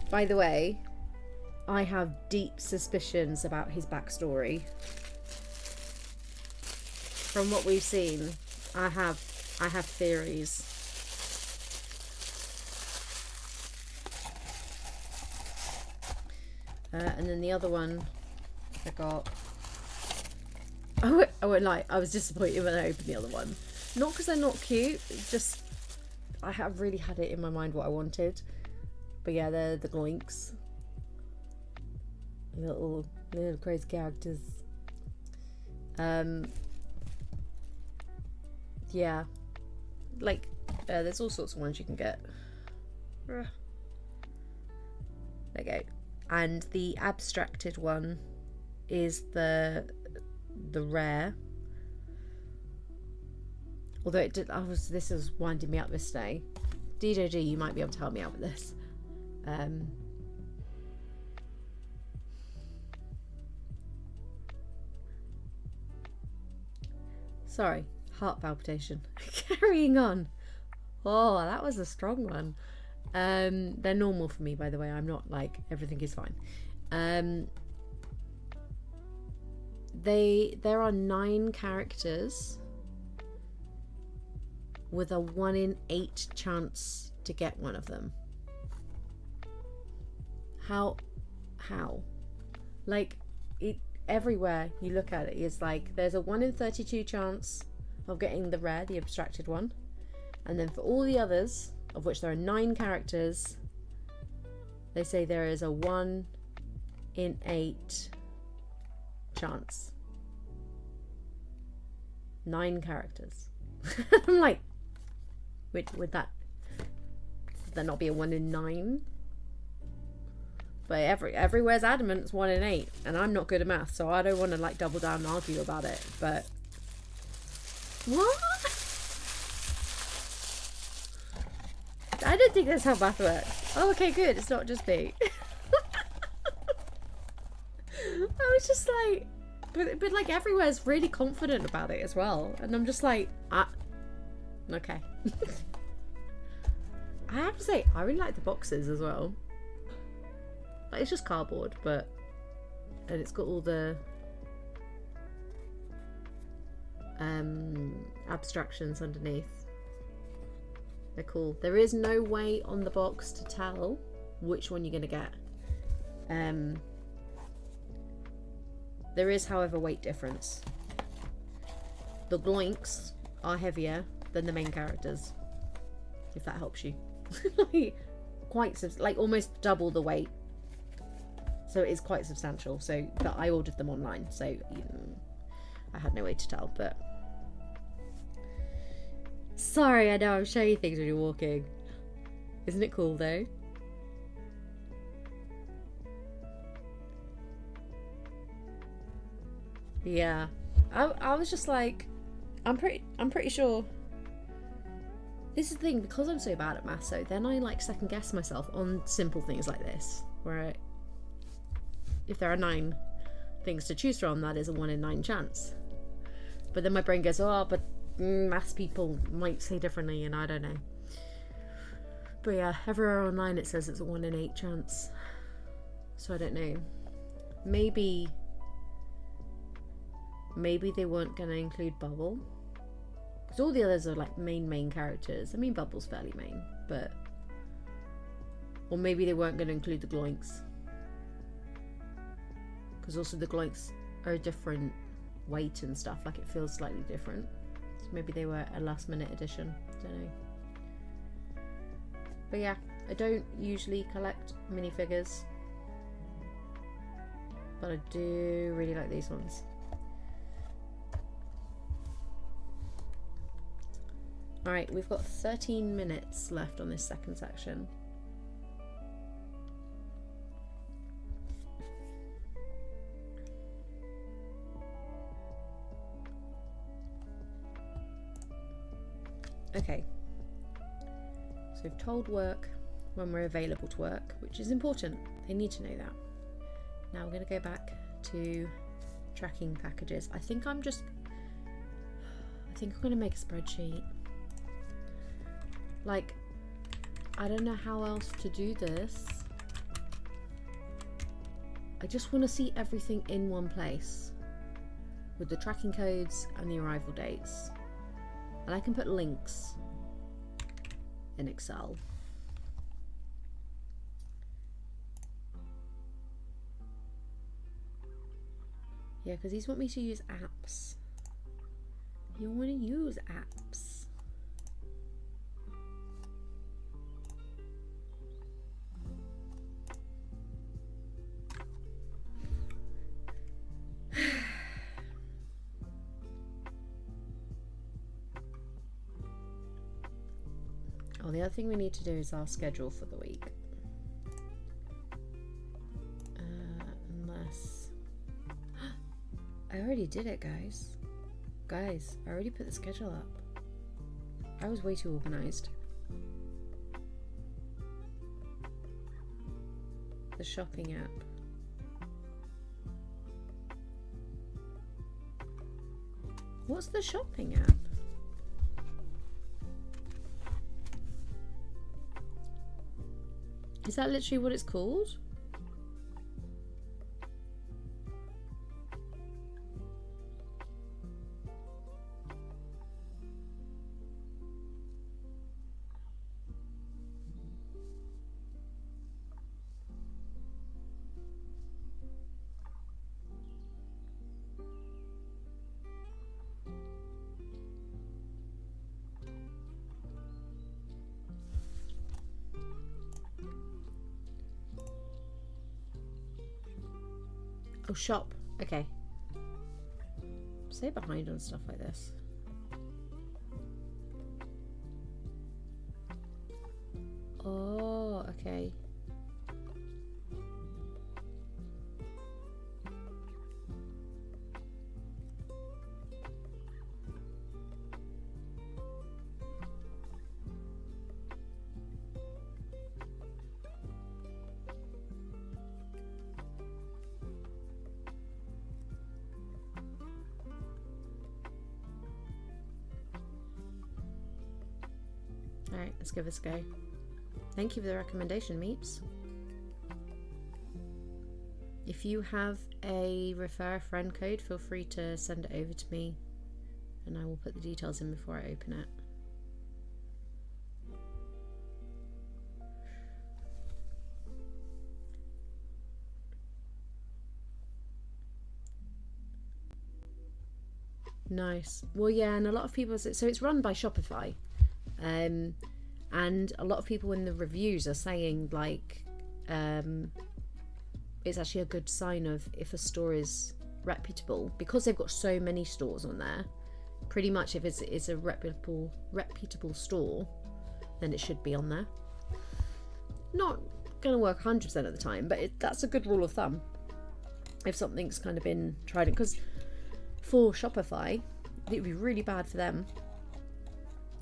By the way, I have deep suspicions about his backstory. From what we've seen, I have theories. And then the other one I got... I won't lie, I was disappointed when I opened the other one. Not because they're not cute, just I have really had it in my mind what I wanted. But yeah, they're the Gloinks. Little crazy characters. Yeah. Like, there's all sorts of ones you can get. There you go. And the abstracted one is the rare. Although it did, this is winding me up this day. DJG, you might be able to help me out with this. Sorry, heart palpitation. Carrying on. Oh, that was a strong one. They're normal for me, by the way. I'm not like everything is fine. There are 9 characters with a 1 in 8 chance to get one of them. How? Like, it everywhere you look at it is like there's a 1 in 32 chance of getting the rare, the abstracted one, and then for all the others, of which there are 9 characters, they say there is a 1 in 8 chance. 9 characters. I'm like, would that not be a 1 in 9? But everywhere's adamant it's 1 in 8, and I'm not good at math, so I don't want to like double down and argue about it. But what? I don't think that's how math works. Oh, okay, good. It's not just me. I was just like, but like everywhere's really confident about it as well, and I'm just like, okay. I have to say, I really like the boxes as well. Like, it's just cardboard, and it's got all the abstractions underneath. They're cool. There is no way on the box to tell which one you're going to get. There is, however, weight difference. The gloinks are heavier than the main characters, if that helps you. Like almost double the weight. So it is quite substantial. So, but I ordered them online, so I had no way to tell. But sorry, I know I'm showing you things when you're walking. Isn't it cool though? Yeah, I was just like, I'm pretty sure. This is the thing, because I'm so bad at math, so then I like second guess myself on simple things like this, where if there are 9 things to choose from, that is a 1 in 9 chance. But then my brain goes, oh, but maths people might say differently, and I don't know. But yeah, everywhere online it says it's a 1 in 8 chance. So I don't know. Maybe they weren't going to include Bubble, because all the others are like main characters. I mean, Bubble's fairly main, but... Or maybe they weren't going to include the gloinks, because also the gloinks are a different weight and stuff. Like, it feels slightly different. So maybe they were a last minute addition. Don't know. But yeah, I don't usually collect minifigures, but I do really like these ones. Alright, we've got 13 minutes left on this second section. Okay, so we've told work when we're available to work, which is important. They need to know that. Now we're going to go back to tracking packages. I think I'm going to make a spreadsheet. Like, I don't know how else to do this. I just want to see everything in one place with the tracking codes and the arrival dates. And I can put links in Excel. Yeah, because these want me to use apps. You want to use apps. Oh, the other thing we need to do is our schedule for the week. Unless... I already did it, guys. Guys, I already put the schedule up. I was way too organised. The shopping app. What's the shopping app? Is that literally what it's called? Oh, shop. Okay. Stay behind on stuff like this. Oh, okay. Alright, let's give this a go. Thank you for the recommendation, Meeps. If you have a refer a friend code, feel free to send it over to me and I will put the details in before I open it. Nice. Well, yeah, and a lot of people, so it's run by Shopify. And a lot of people in the reviews are saying like it's actually a good sign of if a store is reputable, because they've got so many stores on there. Pretty much if it's a reputable store, then it should be on there. Not going to work 100% of the time, but that's a good rule of thumb if something's kind of been tried. Because for Shopify, it would be really bad for them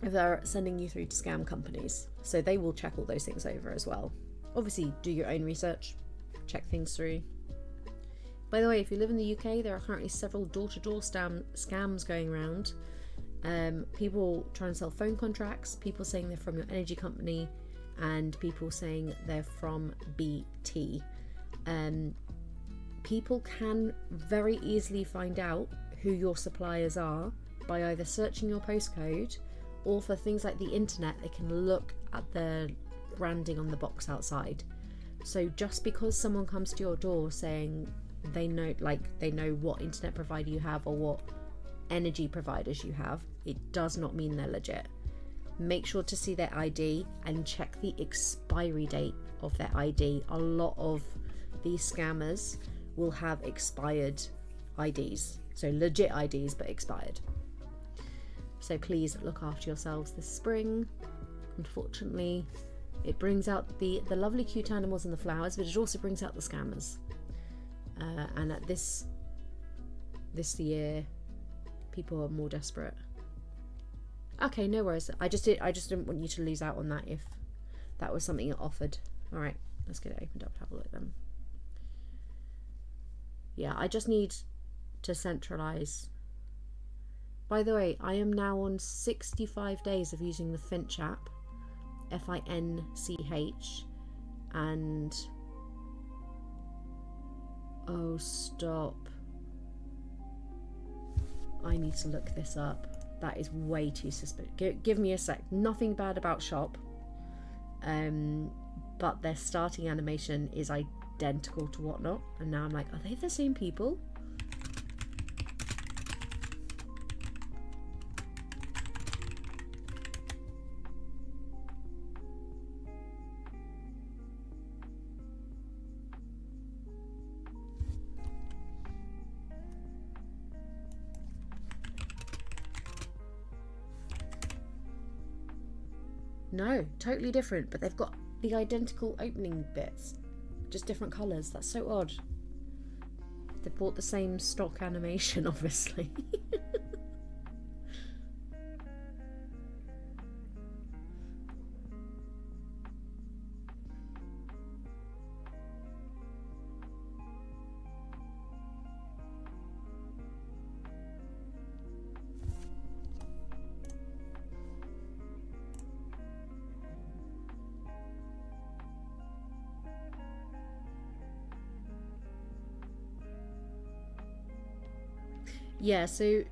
if they're sending you through to scam companies. So they will check all those things over as well. Obviously, do your own research, check things through. By the way, if you live in the UK, there are currently several door-to-door scams going around. People trying to sell phone contracts, people saying they're from your energy company, and people saying they're from BT. People can very easily find out who your suppliers are by either searching your postcode, or for things like the internet, they can look at the branding on the box outside. So just because someone comes to your door saying they know what internet provider you have or what energy providers you have, it does not mean they're legit. Make sure to see their ID and check the expiry date of their ID. A lot of these scammers will have expired IDs. So legit IDs, but expired. So please look after yourselves this spring. Unfortunately, it brings out the lovely cute animals and the flowers, but it also brings out the scammers. And at this year, people are more desperate. Okay, no worries. I just didn't want you to lose out on that if that was something it offered. All right, let's get it opened up to have a look then. Yeah, I just need to centralize. By the way, I am now on 65 days of using the Finch app, Finch, and oh, stop. I need to look this up. That is way too suspicious. Give me a sec. Nothing bad about Shop, but their starting animation is identical to Whatnot, and now I'm like, are they the same people? No, totally different, but they've got the identical opening bits, just different colours. That's so odd. They bought the same stock animation, obviously. Yeah, so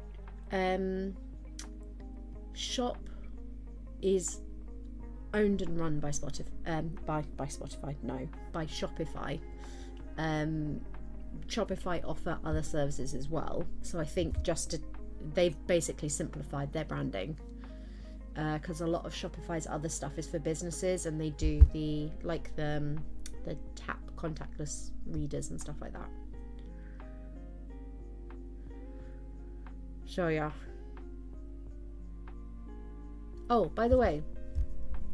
Shop is owned and run by by Shopify. Shopify offer other services as well, so I think they've basically simplified their branding, because a lot of Shopify's other stuff is for businesses, and they do the tap contactless readers and stuff like that. So yeah. Oh, by the way,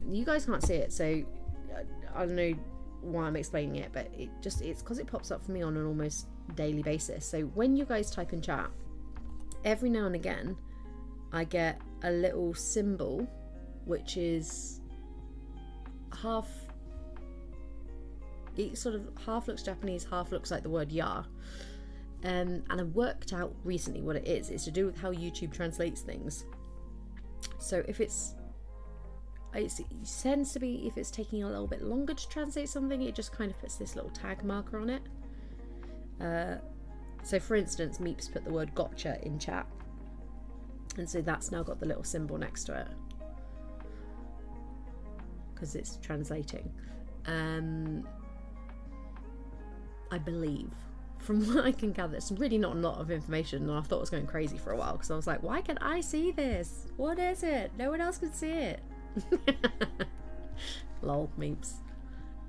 you guys can't see it, so I don't know why I'm explaining it, but it's because it pops up for me on an almost daily basis. So when you guys type in chat, every now and again I get a little symbol which is it sort of half looks Japanese, half looks like the word ya. And I worked out recently what it is. It's to do with how YouTube translates things. So if it tends to be, if it's taking a little bit longer to translate something, it just kind of puts this little tag marker on it. So for instance, Meeps put the word gotcha in chat, and so that's now got the little symbol next to it because it's translating. I believe, from what I can gather, it's really not a lot of information, and I thought I was going crazy for a while because I was like, why can't I see this? What is it? No one else can see it. Lol, Meeps.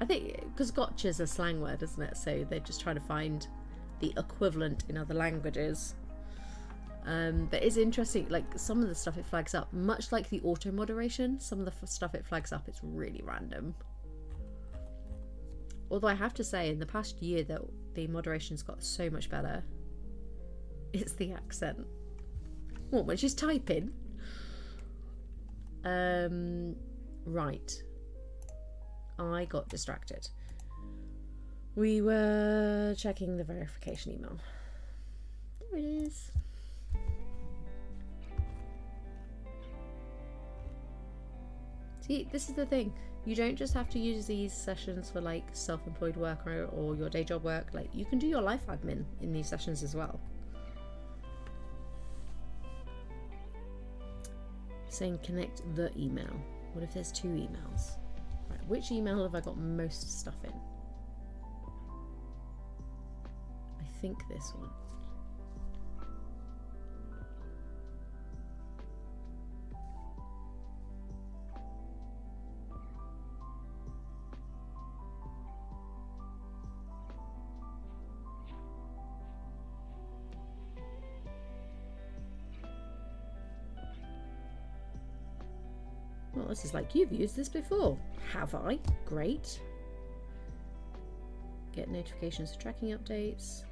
I think because gotcha is a slang word, isn't it? So they're just trying to find the equivalent in other languages. But it's interesting, like some of the stuff it flags up, much like the auto moderation, some of the stuff it flags up, it's really random. Although I have to say, in the past year, that the moderation's got so much better. It's the accent. What, when she's typing? Right. I got distracted. We were checking the verification email. There it is. See, this is the thing. You don't just have to use these sessions for like self-employed work or your day job work. Like, you can do your life admin in these sessions as well. Saying connect the email. What if there's two emails? Right, which email have I got most stuff in? I think this one. Well, this is like, you've used this before. Have I? Great. Get notifications for tracking updates.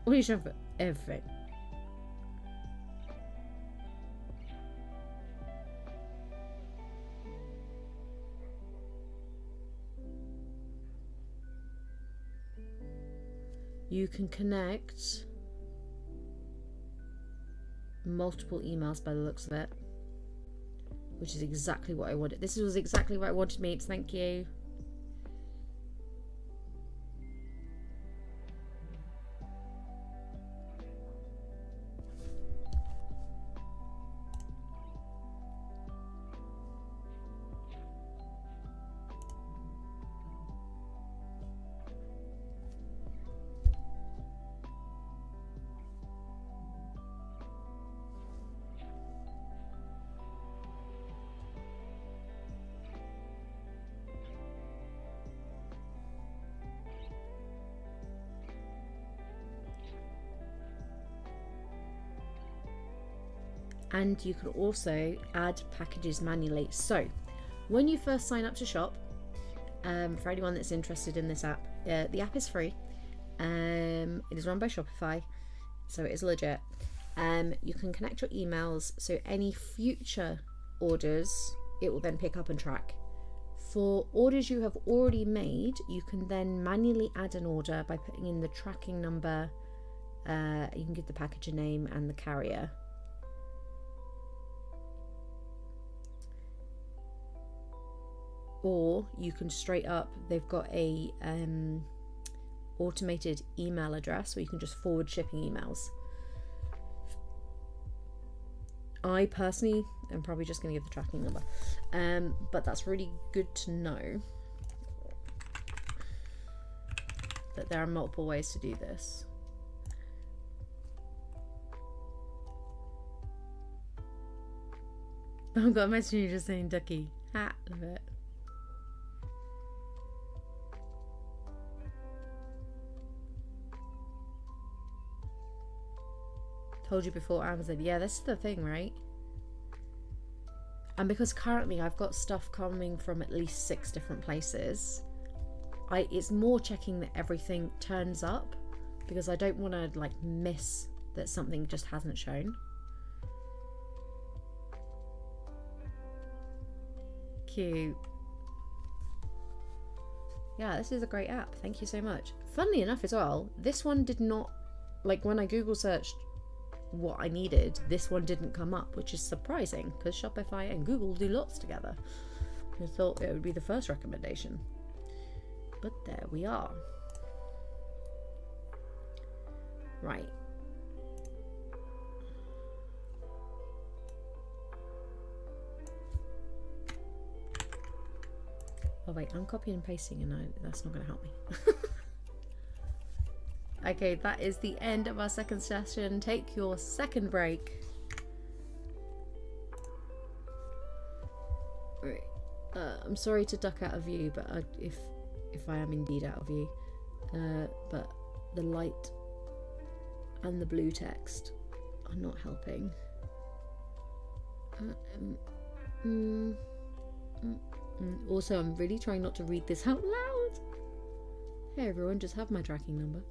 What do you show for everything? You can connect multiple emails by the looks of it, which is exactly what I wanted. This was exactly what I wanted, Meeps. Thank you. And you can also add packages manually. So when you first sign up to Shop, for anyone that's interested in this app, the app is free. It is run by Shopify, so it is legit. You can connect your emails, so any future orders it will then pick up and track. For orders you have already made, you can then manually add an order by putting in the tracking number. You can give the package a name and the carrier. Or you can straight up, they've got a automated email address where you can just forward shipping emails. I personally am probably just going to give the tracking number, but that's really good to know that there are multiple ways to do this. I've got a message you just saying ducky. Ha, love it. Told you before, Amazon. Yeah, this is the thing, right? And because currently I've got stuff coming from at least 6 different places, it's more checking that everything turns up, because I don't want to like miss that something just hasn't shown. Cute. Yeah, this is a great app. Thank you so much. Funnily enough as well, this one did not, like when I Google searched what I needed, this one didn't come up, which is surprising because Shopify and Google do lots together. I thought it would be the first recommendation, but there we are. Right. Oh wait, I'm copying and pasting and that's not going to help me. Okay, that is the end of our second session. Take your second break. Right. I'm sorry to duck out of view, but if I am indeed out of view, but the light and the blue text are not helping. Also, I'm really trying not to read this out loud. Hey everyone, just have my tracking number.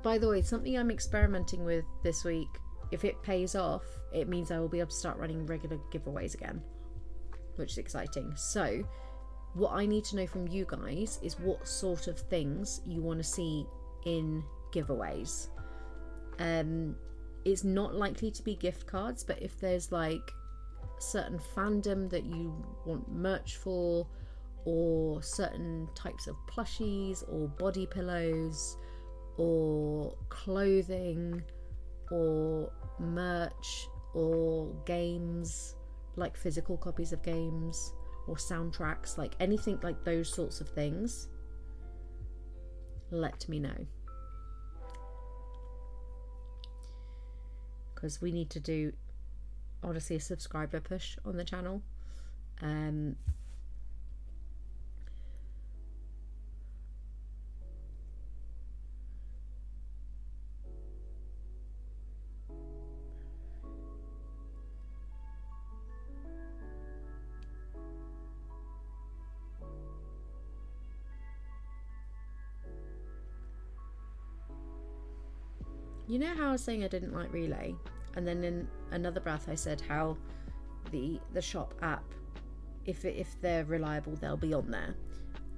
By the way, something I'm experimenting with this week, if it pays off, it means I will be able to start running regular giveaways again, which is exciting. So what I need to know from you guys is what sort of things you want to see in giveaways. It's not likely to be gift cards, but if there's like certain fandom that you want merch for, or certain types of plushies or body pillows or clothing or merch or games, like physical copies of games or soundtracks, like anything like those sorts of things, let me know, because we need to do honestly a subscriber push on the channel. You know how I was saying I didn't like Relay, and then in another breath I said how the shop app, if they're reliable, they'll be on there.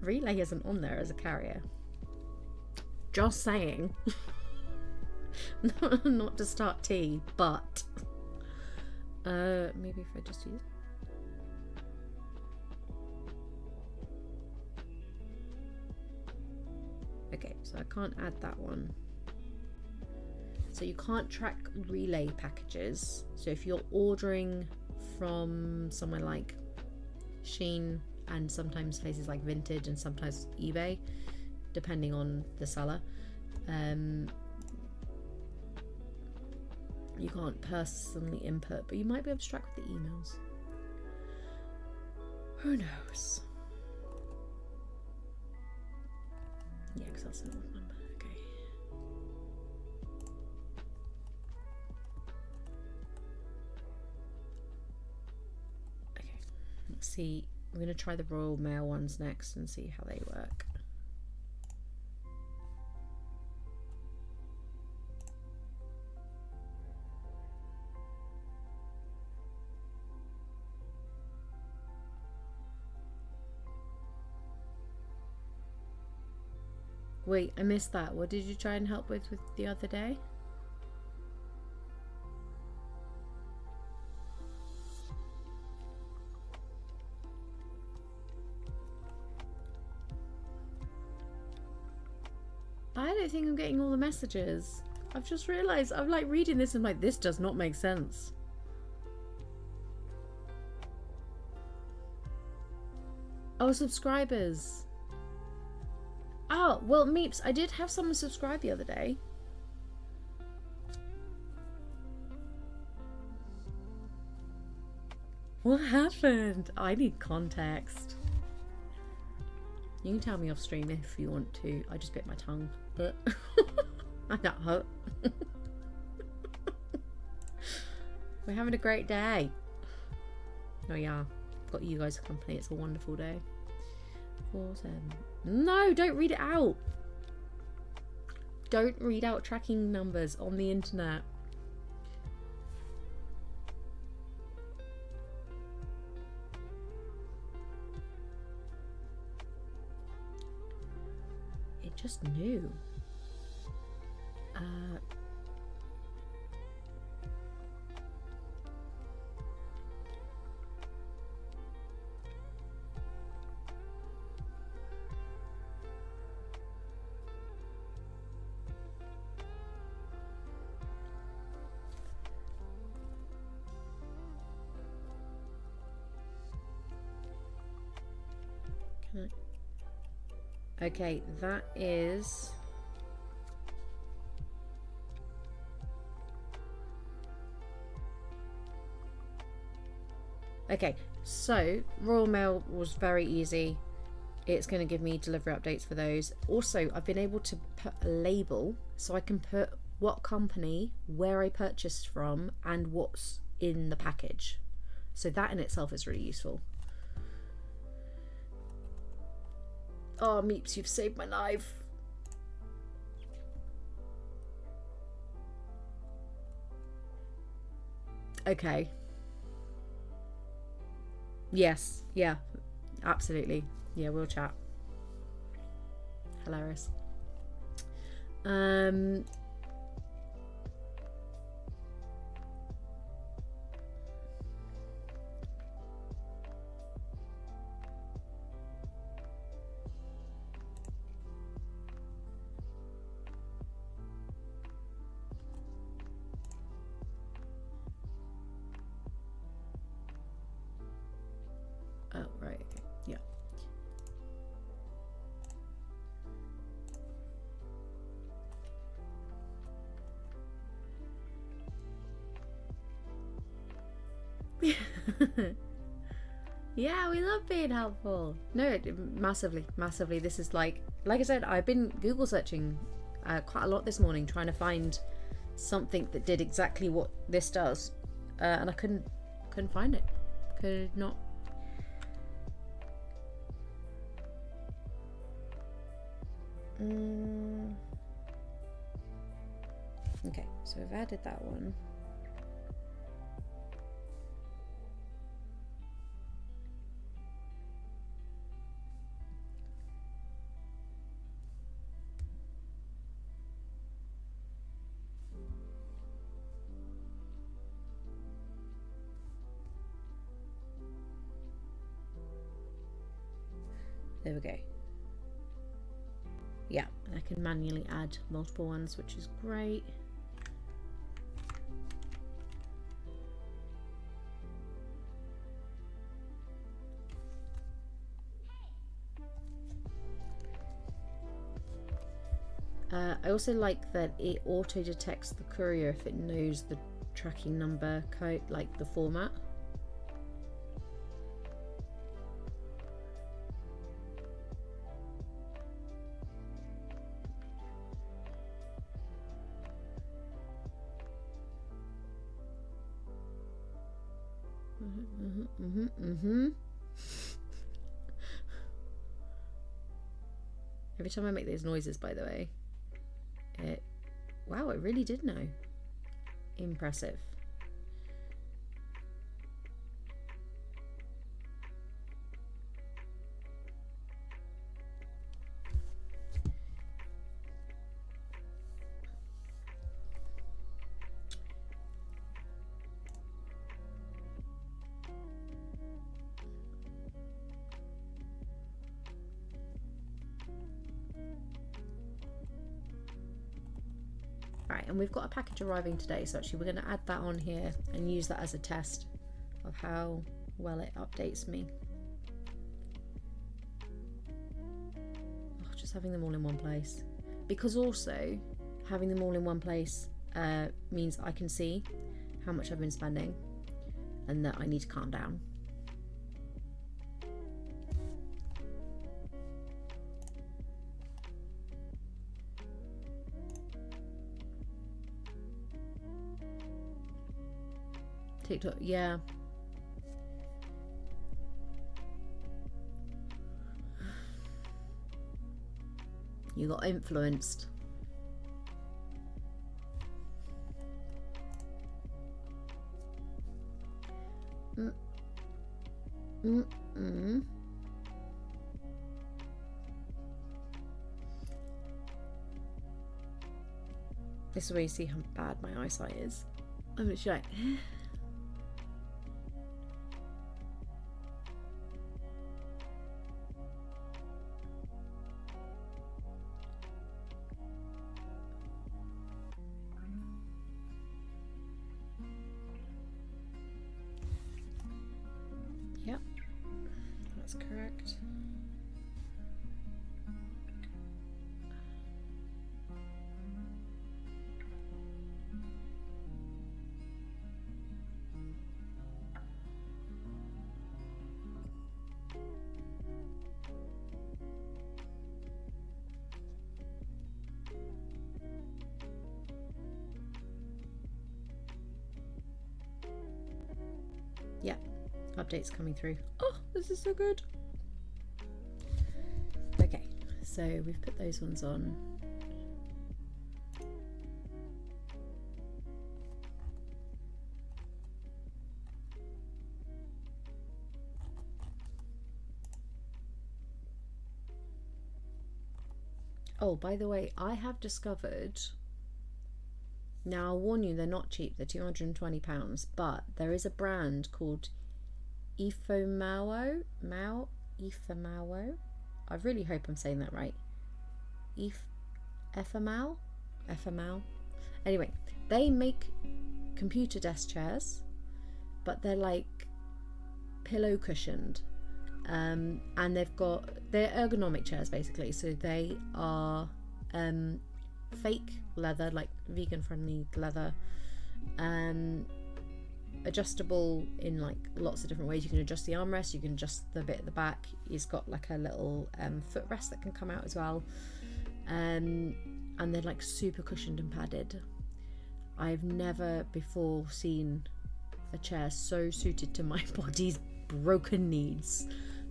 Relay isn't on there as a carrier. Just saying. Not to start tea, but maybe if I just use. Okay, so I can't add that one. So you can't track Relay packages. So if you're ordering from somewhere like Shein and sometimes places like Vinted and sometimes eBay, depending on the seller, you can't personally input, but you might be able to track with the emails. Who knows? Yeah, because that's an old number. Okay. Okay. Let's see. I'm going to try the Royal Mail ones next and see how they work. Wait, I missed that. What did you try and help with the other day? I don't think I'm getting all the messages. I've just realised, I'm like reading this and I'm like, this does not make sense. Oh, subscribers. Oh, well, Meeps, I did have someone subscribe the other day. What happened? I need context. You can tell me off stream if you want to. I just bit my tongue, but I got hurt. We're having a great day. Oh yeah, got you guys company. It's a wonderful day. 4, 7. No, don't read it out. Don't read out tracking numbers on the internet. It just knew. Okay, that is... Okay, so Royal Mail was very easy. It's going to give me delivery updates for those. Also, I've been able to put a label so I can put what company, where I purchased from, and what's in the package. So that in itself is really useful. Oh, Meeps, you've saved my life. Okay. Yes, yeah, absolutely. Yeah, we'll chat. Hilarious. Oh, right, okay. Yeah. Yeah, we love being helpful. No, massively, massively. This is like I said, I've been Google searching quite a lot this morning trying to find something that did exactly what this does, and I couldn't find it. Could not. Okay, so we've added that one. There we go. Yeah, and I can manually add multiple ones, which is great. I also like that it auto detects the courier if it knows the tracking number code, like the format. Every time I make those noises, by the way, wow, it really did know. Impressive. and we've got a package arriving today, so actually we're going to add that on here and use that as a test of how well it updates me. Oh, just having them all in one place, because also having them all in one place means I can see how much I've been spending and that I need to calm down. TikTok, yeah. You got influenced. This is where you see how bad my eyesight is. I'm literally like, yep, that's correct. Yeah, updates coming through. Oh, this is so good. Okay, so we've put those ones on. Oh, by the way, I have discovered, now I'll warn you, they're not cheap, they're £220, but there is a brand called Efamao. I really hope I'm saying that right. Efamao. Anyway, they make computer desk chairs, but they're like pillow cushioned. And they're ergonomic chairs basically, so they are fake leather, like vegan friendly leather, adjustable in like lots of different ways. You can adjust the armrest, you can adjust the bit at the back, it's got like a little footrest that can come out as well, and they're like super cushioned and padded. I've never before seen a chair so suited to my body's broken needs.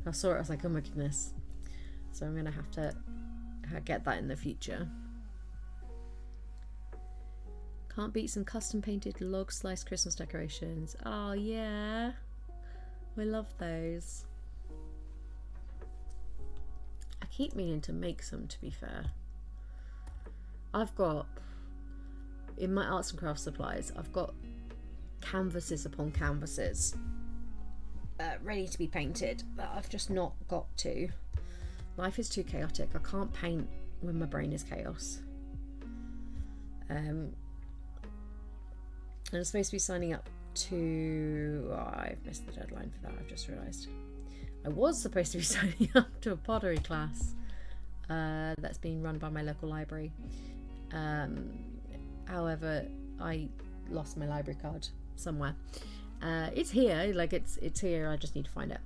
I saw it, I was like, oh my goodness. So I'm gonna have to get that in the future. Can't beat some custom painted log slice Christmas decorations. Oh yeah, we love those. I keep meaning to make some, to be fair. I've got, in my arts and crafts supplies, I've got canvases upon canvases ready to be painted, but I've just not got to. Life is too chaotic. I can't paint when my brain is chaos. And I'm supposed to be signing up to... Oh, I've missed the deadline for that, I've just realised. I was supposed to be signing up to a pottery class that's being run by my local library. However, I lost my library card somewhere. It's here, like it's here, I just need to find it.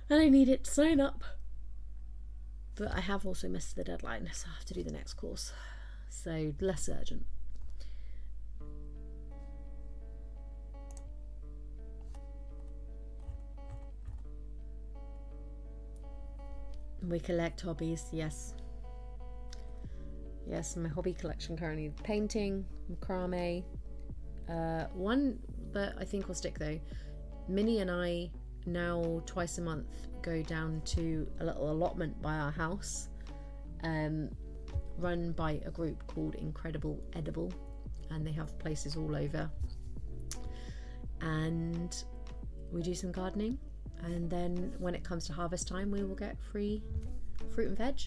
And I need it to sign up. But I have also missed the deadline, so I have to do the next course. So less urgent. We collect hobbies, yes. Yes, my hobby collection currently: painting, macrame. One that I think will stick though, Minnie and I now twice a month go down to a little allotment by our house, run by a group called Incredible Edible, and they have places all over, and we do some gardening, and then when it comes to harvest time we will get free fruit and veg,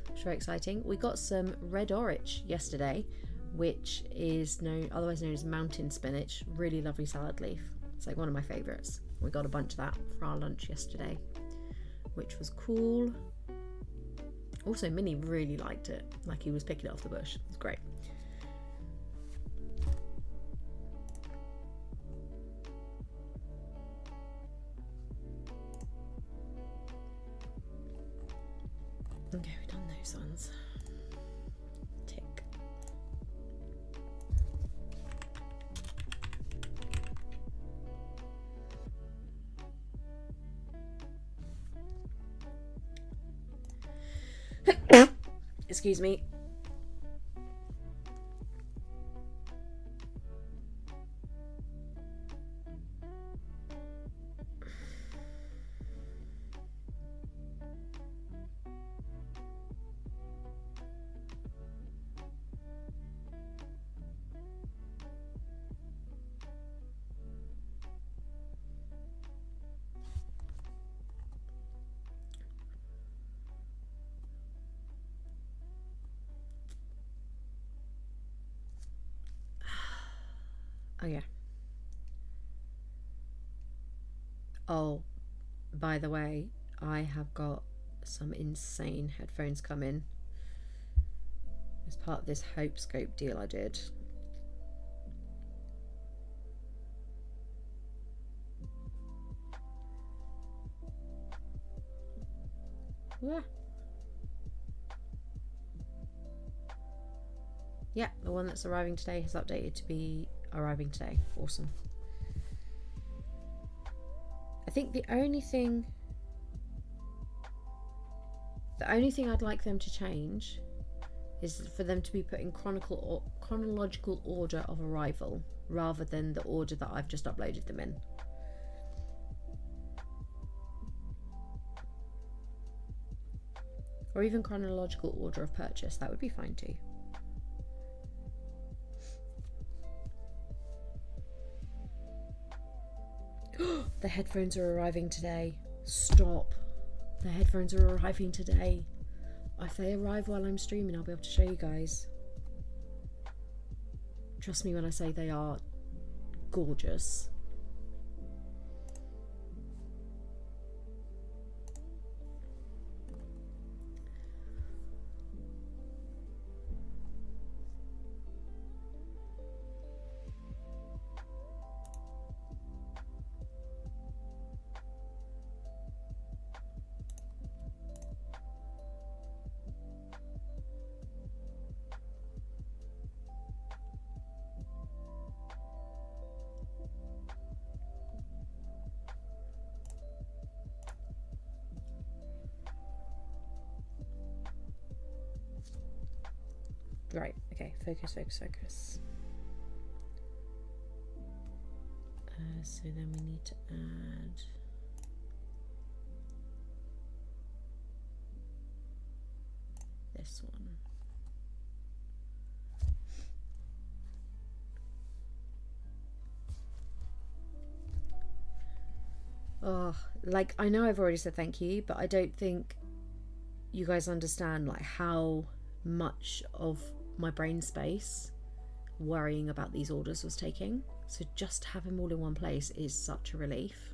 which is very exciting. We got some red orich yesterday, which is otherwise known as mountain spinach. Really lovely salad leaf. It's like one of my favourites. We got a bunch of that for our lunch yesterday, which was cool. Also, Minnie really liked it. Like he was picking it off the bush. It was great. Okay, we've done those ones. Tick. Excuse me. Oh yeah. Oh, by the way, I have got some insane headphones coming as part of this Hope Scope deal I did. Yeah. Yeah, the one that's arriving today has updated to be arriving today. Awesome. I think the only thing I'd like them to change is for them to be put in chronological order of arrival rather than the order that I've just uploaded them in. Or even chronological order of purchase. That would be fine too. The headphones are arriving today. Stop. The headphones are arriving today. If they arrive while I'm streaming, I'll be able to show you guys. Trust me when I say they are gorgeous. Right, okay, focus. So then we need to add this one. Oh, like, I know I've already said thank you, but I don't think you guys understand like how much of my brain space worrying about these orders was taking. So just to have them all in one place is such a relief.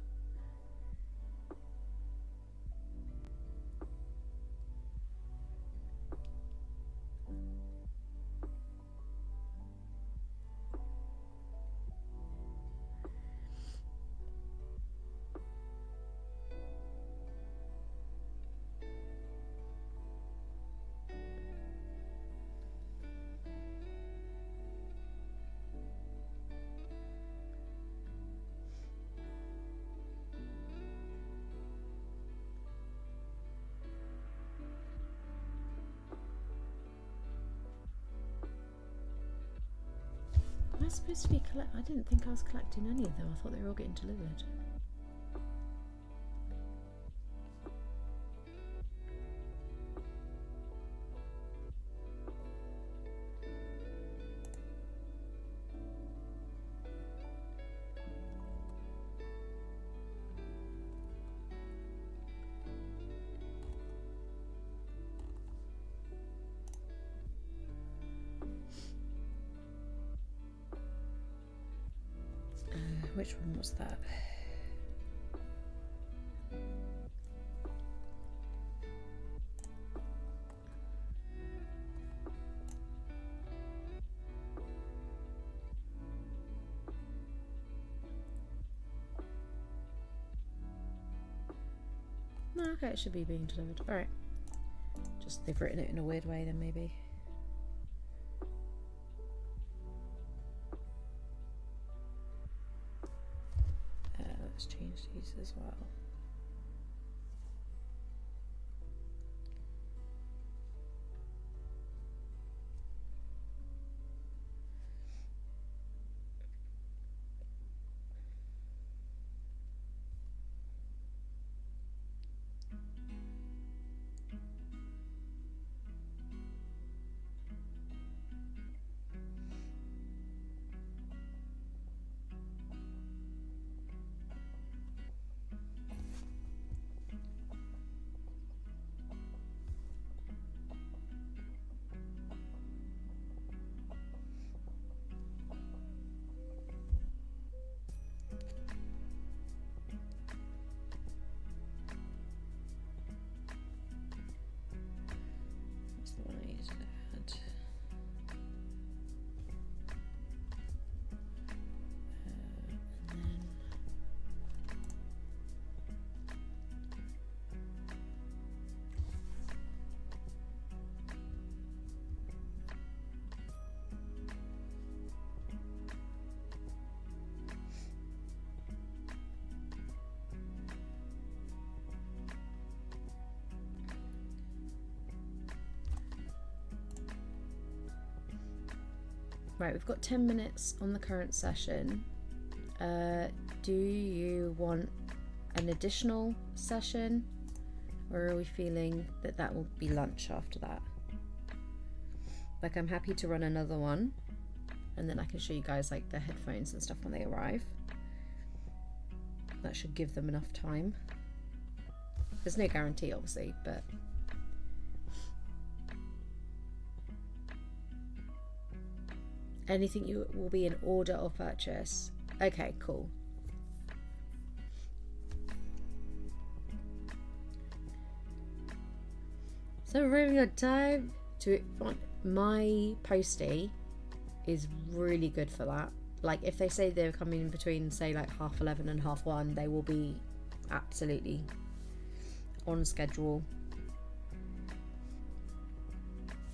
Am I supposed to be I didn't think I was collecting any of them. I thought they were all getting delivered. which one was that? No, okay, it should be being delivered. Alright. Just they've written it in a weird way then maybe. Let's change these as well. Right, we've got 10 minutes on the current session. Do you want an additional session, or are we feeling that that will be lunch after that? Like, I'm happy to run another one, and then I can show you guys like the headphones and stuff when they arrive. That should give them enough time. There's no guarantee, obviously, but anything you will be in order of purchase. Okay, cool. So we're running out of time to my postie is really good for that. Like, if they say they're coming in between, say, like 11:30 and 1:30, they will be absolutely on schedule.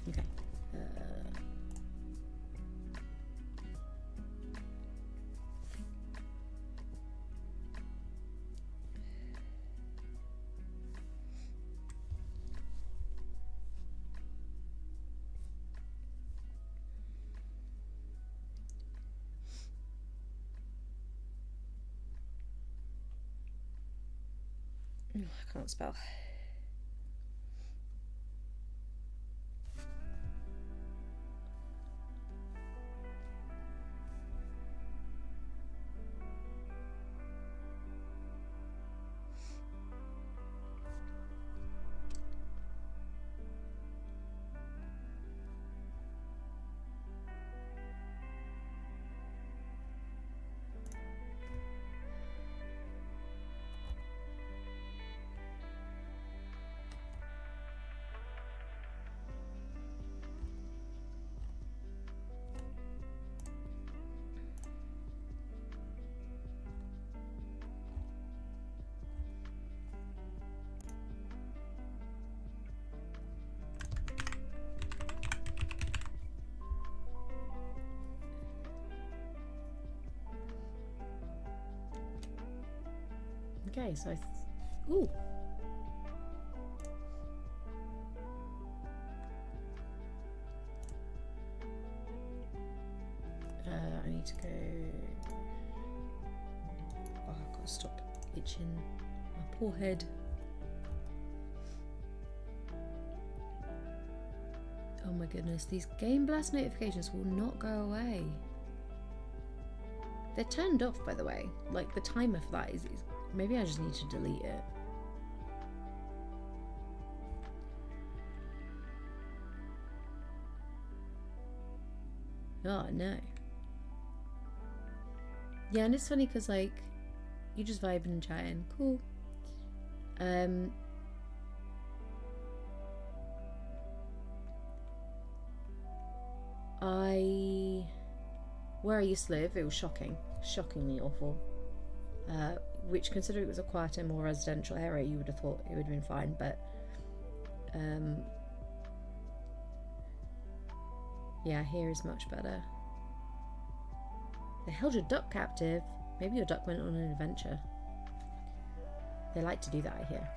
Okay. I can't spell. Okay, so ooh. I need to go. Oh, I've got to stop itching my poor head. Oh my goodness, these Game Blast notifications will not go away. They're turned off, by the way. Like, the timer for that is maybe I just need to delete it. Oh no. Yeah, and it's funny because like you just vibing and chatting, cool. Where I used to live, it was shockingly awful. Which, considering it was a quieter, more residential area, you would have thought it would have been fine, but yeah, here is much better. They held your duck captive. Maybe your duck went on an adventure. They like to do that, I hear.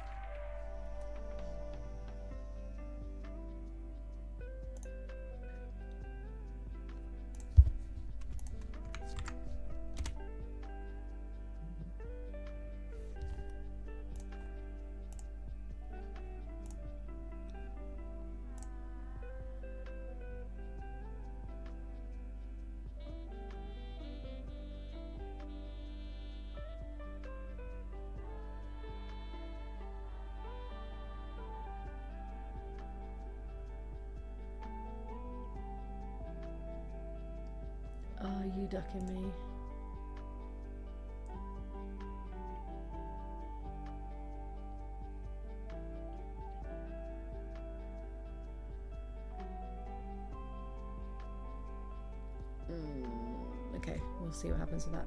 Oh, you ducking me. Okay, we'll see what happens with that.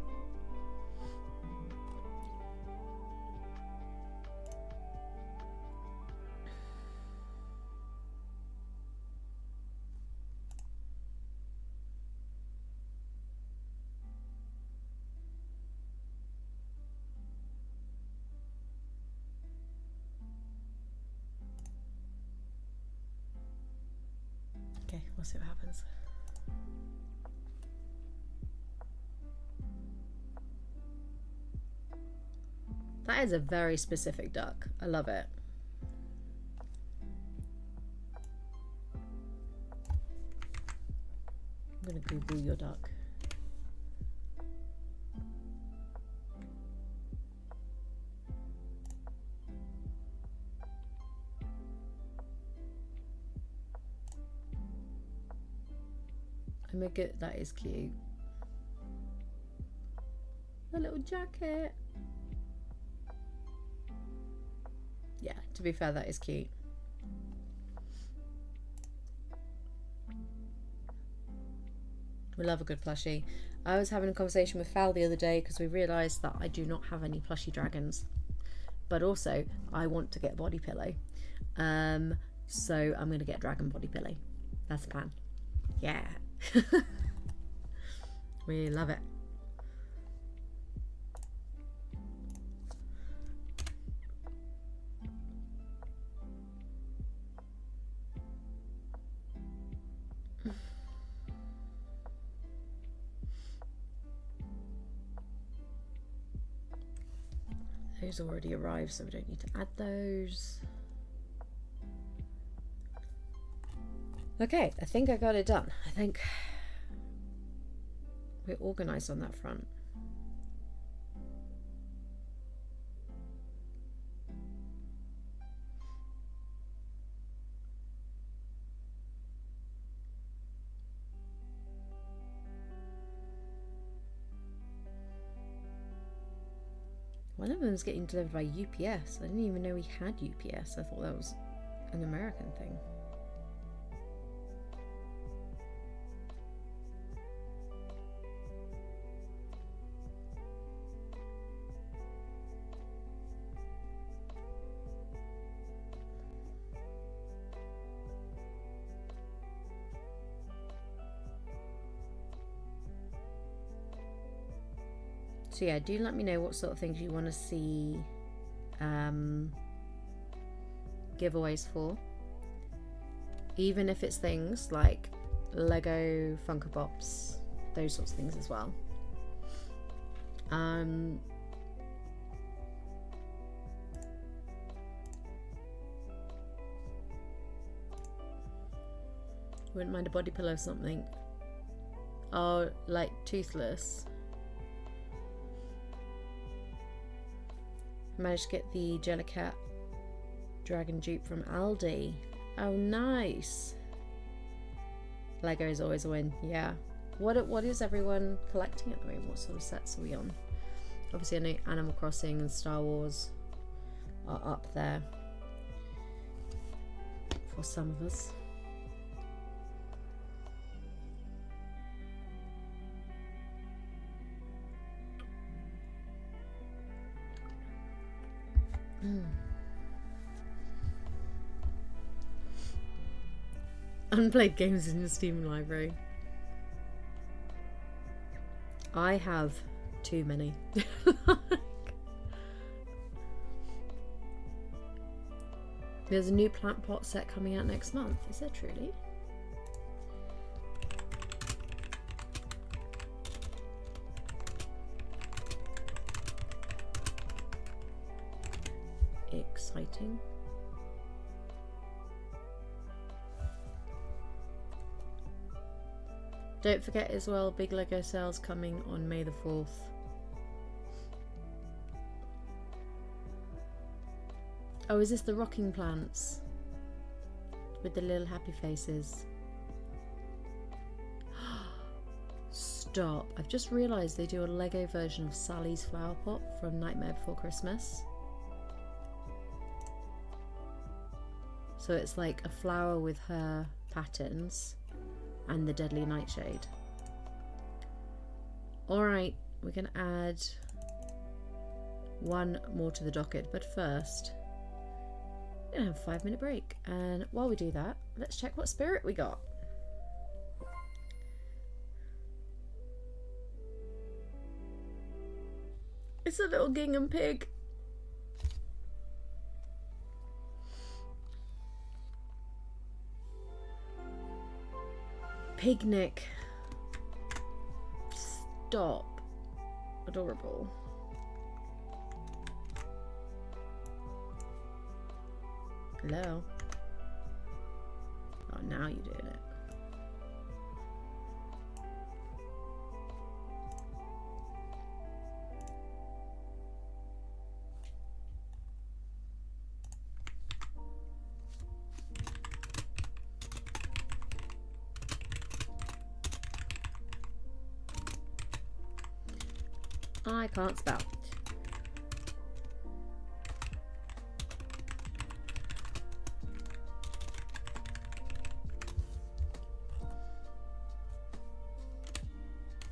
Okay, we'll see what happens. That is a very specific duck. I love it. I'm going to Google your duck. That is cute. A little jacket. Yeah, to be fair, that is cute. We love a good plushie. I was having a conversation with Fal the other day because we realised that I do not have any plushie dragons. But also, I want to get a body pillow. So I'm going to get a dragon body pillow. That's the plan. Yeah. We love it. Those already arrived, so we don't need to add those. Okay, I think I got it done. I think we're organised on that front. One of them's getting delivered by UPS. I didn't even know we had UPS. I thought that was an American thing. So yeah, do let me know what sort of things you want to see giveaways for. Even if it's things like Lego, Funko Pops, those sorts of things as well. Wouldn't mind a body pillow or something. Oh, like toothless. Managed to get the Jellicat dragon dupe from Aldi. Oh, nice. Lego is always a win. Yeah, What is everyone collecting at the moment? What sort of sets are we on? Obviously I know Animal Crossing and Star Wars are up there for some of us. Unplayed games in the Steam library. I have too many. There's a new plant pot set coming out next month. Is there truly? Exciting. Don't forget as well, big Lego sales coming on May the 4th. Oh, is this the rocking plants? With the little happy faces. Stop. I've just realised they do a Lego version of Sally's flower pot from Nightmare Before Christmas. So it's like a flower with her patterns and the deadly nightshade. Alright, we're going to add one more to the docket, but first we're going to have a 5-minute break, and while we do that, let's check what spirit we got. It's a little gingham pig. Picnic. Stop. Adorable. Hello. Oh, now you're doing it. I can't spell.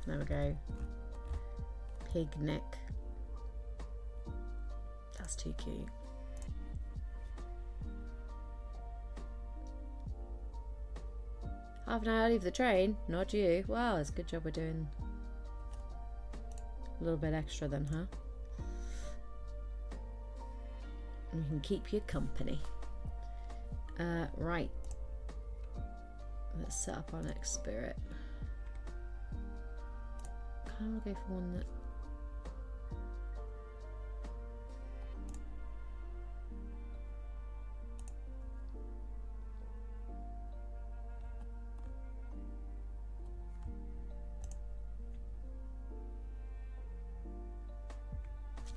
There we go. Picnic. That's too cute. Half an hour to leave the train, not you. Wow, it's a good job we're doing a little bit extra then, huh? We can keep you company. Right. Let's set up our next spirit. Kind of go for one that...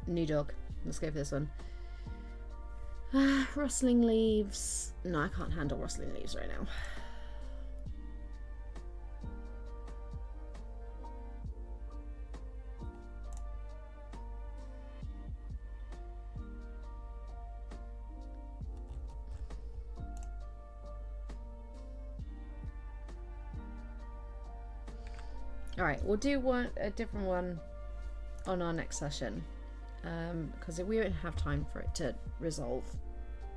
New dog. Let's go for this one. Rustling leaves. No, I can't handle rustling leaves right now. Alright, we'll do a different one on our next session. Because we won't have time for it to resolve,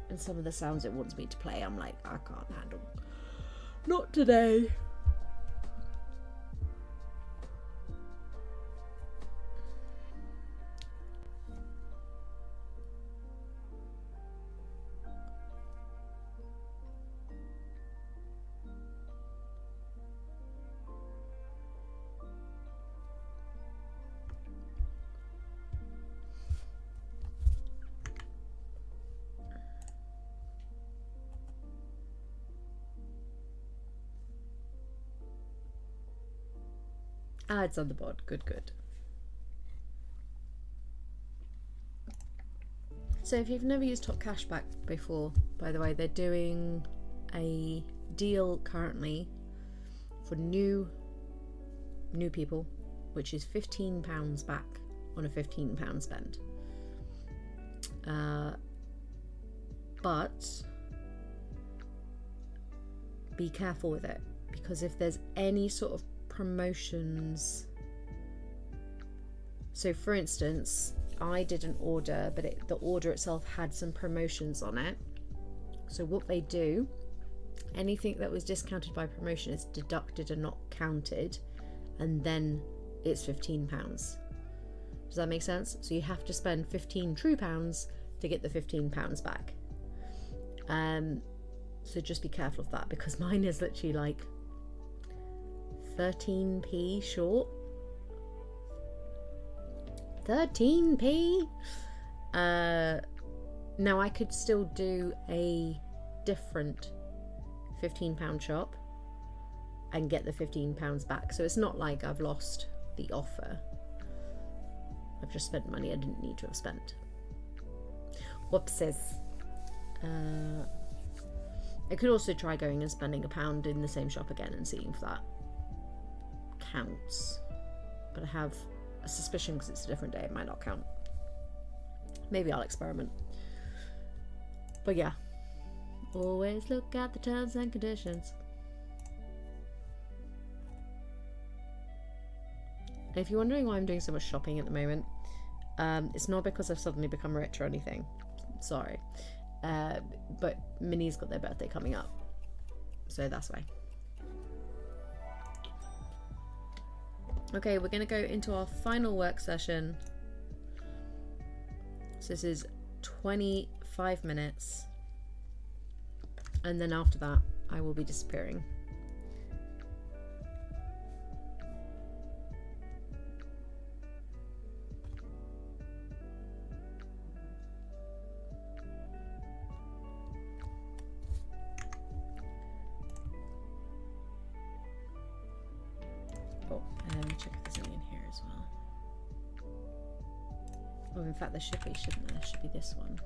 and some of the sounds it wants me to play I'm like, I can't handle. Not today. Ah, it's on the board. Good, good. So if you've never used Top Cashback before, by the way, they're doing a deal currently for new new people, which is £15 back on a £15 spend. But be careful with it, because if there's any sort of promotions, so for instance, I did an order, but the order itself had some promotions on it. So what they do, anything that was discounted by promotion is deducted and not counted, and then it's £15. Does that make sense? So you have to spend 15 true pounds to get the £15 back. So just be careful of that, because mine is literally like 13p short. 13p. Now I could still do a different £15 shop and get the £15 back. So it's not like I've lost the offer. I've just spent money I didn't need to have spent. Whoopsies. I could also try going and spending £1 in the same shop again and seeing if that counts. But I have a suspicion, because it's a different day, it might not count. Maybe I'll experiment. But yeah, always look at the terms and conditions. And if you're wondering why I'm doing so much shopping at the moment, it's not because I've suddenly become rich or anything. Sorry. But Minnie's got their birthday coming up, so that's why. Okay, we're going to go into our final work session. So this is 25 minutes, and then after that I will be disappearing. Check if there's any in here as well. Oh, in fact there should be, shouldn't there? There should be this one.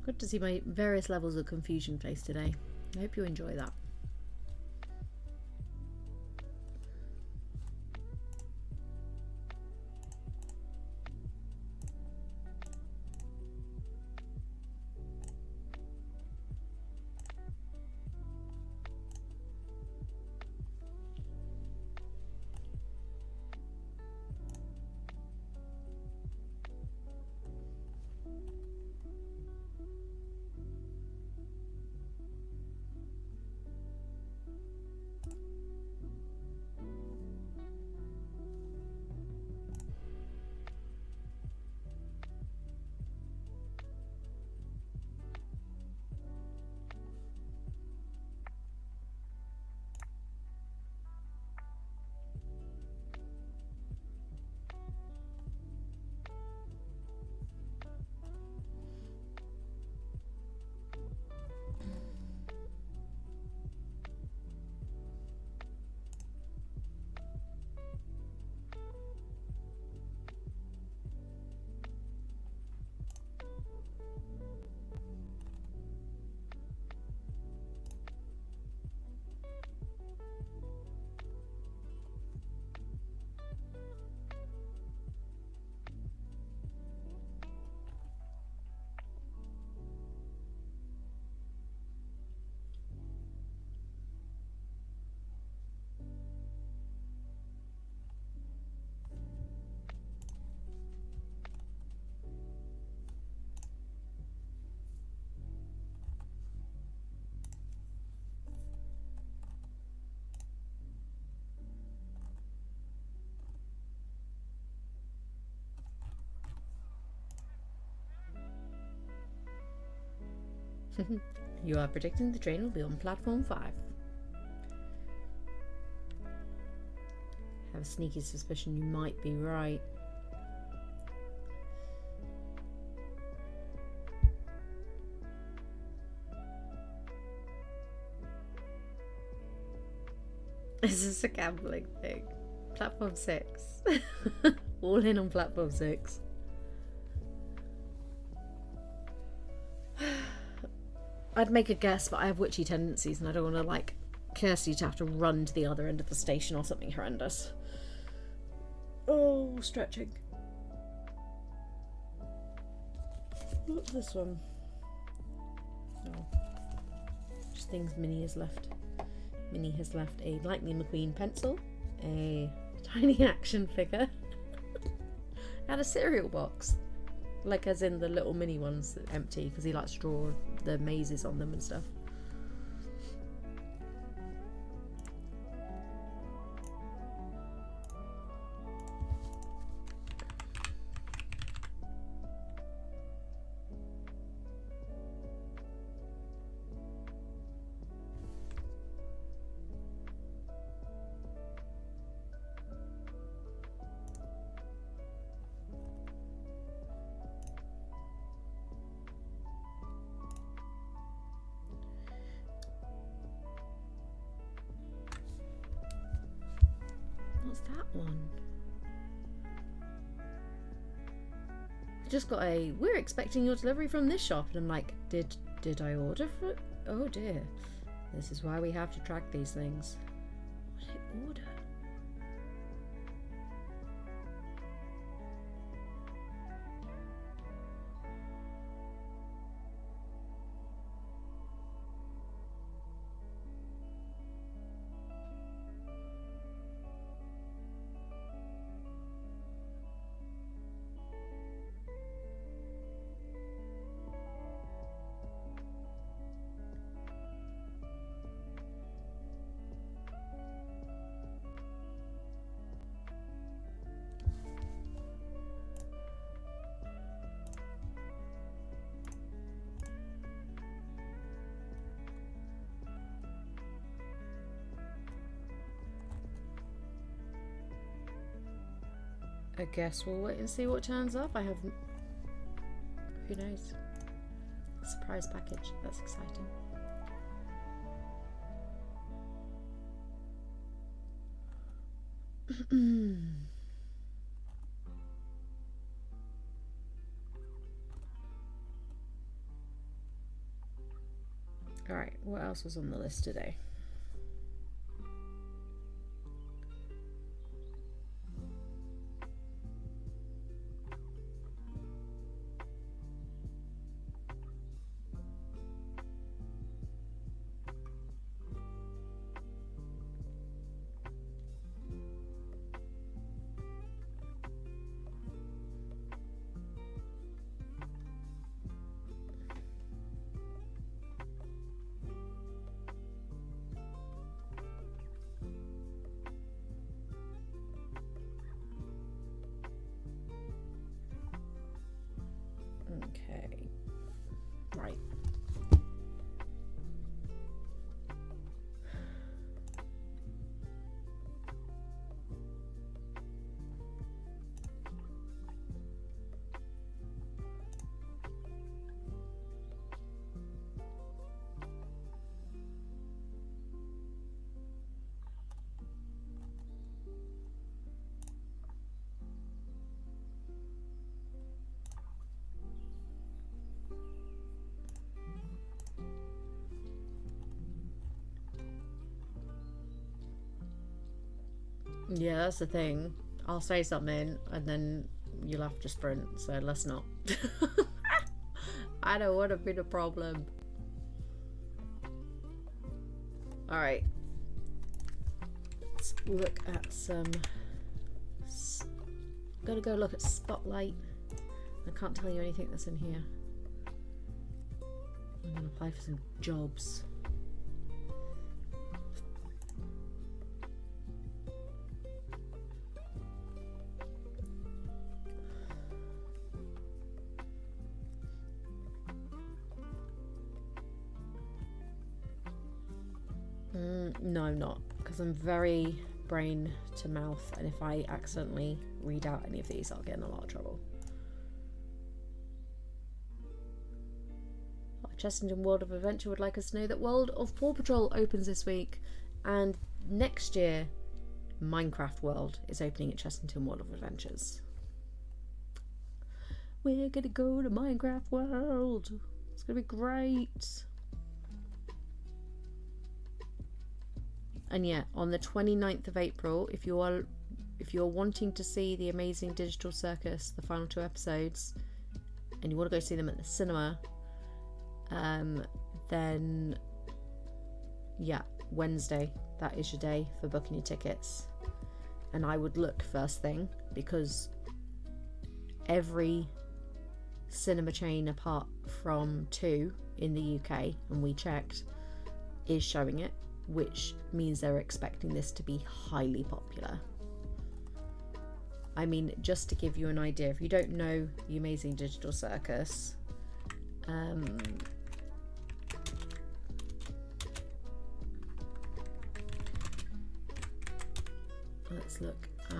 Good to see my various levels of confusion face today. I hope you enjoy that. You are predicting the train will be on platform 5. Have a sneaky suspicion you might be right. Is this a gambling thing? Platform 6. All in on platform 6. I'd make a guess, but I have witchy tendencies and I don't want to, like, Kirsty to have to run to the other end of the station or something horrendous. Oh, stretching. What's this one? Oh. Just things Minnie has left. Minnie has left a Lightning McQueen pencil, a tiny action figure, and a cereal box. Like as in the little mini ones that empty, because he likes to draw the mazes on them and stuff. That one. Just got a, we're expecting your delivery from this shop, and I'm like, did I order for it? Oh dear, this is why we have to track these things. What did I order? I guess we'll wait and see what turns up. I haven't. Who knows? Surprise package. That's exciting. Alright, what else was on the list today? Okay. Right. Yeah, that's the thing. I'll say something and then you'll have to sprint, so let's not. I don't want to be the problem. Alright. Let's look at some... Gotta go look at Spotlight. I can't tell you anything that's in here. I'm gonna apply for some jobs. No, I'm not, because I'm very brain to mouth, and if I accidentally read out any of these, I'll get in a lot of trouble. Chessington World of Adventure would like us to know that World of Paw Patrol opens this week, and next year Minecraft World is opening at Chessington World of Adventures. We're gonna go to Minecraft World. It's gonna be great. And yeah, on the 29th of April, if you're wanting to see the amazing Digital Circus, the final 2 episodes, and you want to go see them at the cinema, then yeah, Wednesday, that is your day for booking your tickets. And I would look first thing, because every cinema chain apart from 2 in the UK, and we checked, is showing it, which means they're expecting this to be highly popular. I mean, just to give you an idea, if you don't know the amazing Digital Circus, let's look at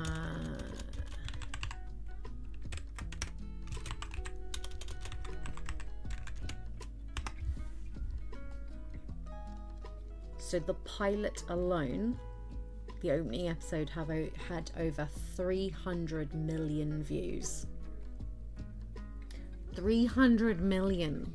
so the pilot alone, the opening episode had over 300 million views. 300 million.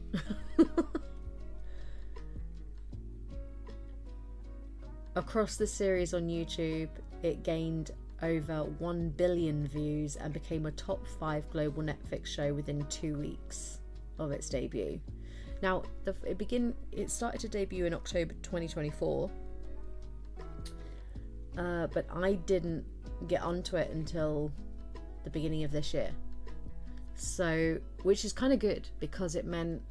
Across the series on YouTube, it gained over 1 billion views and became a top 5 global Netflix show within 2 weeks of its debut. Now, it started to debut in October 2024, but I didn't get onto it until the beginning of this year. So, which is kind of good, because it meant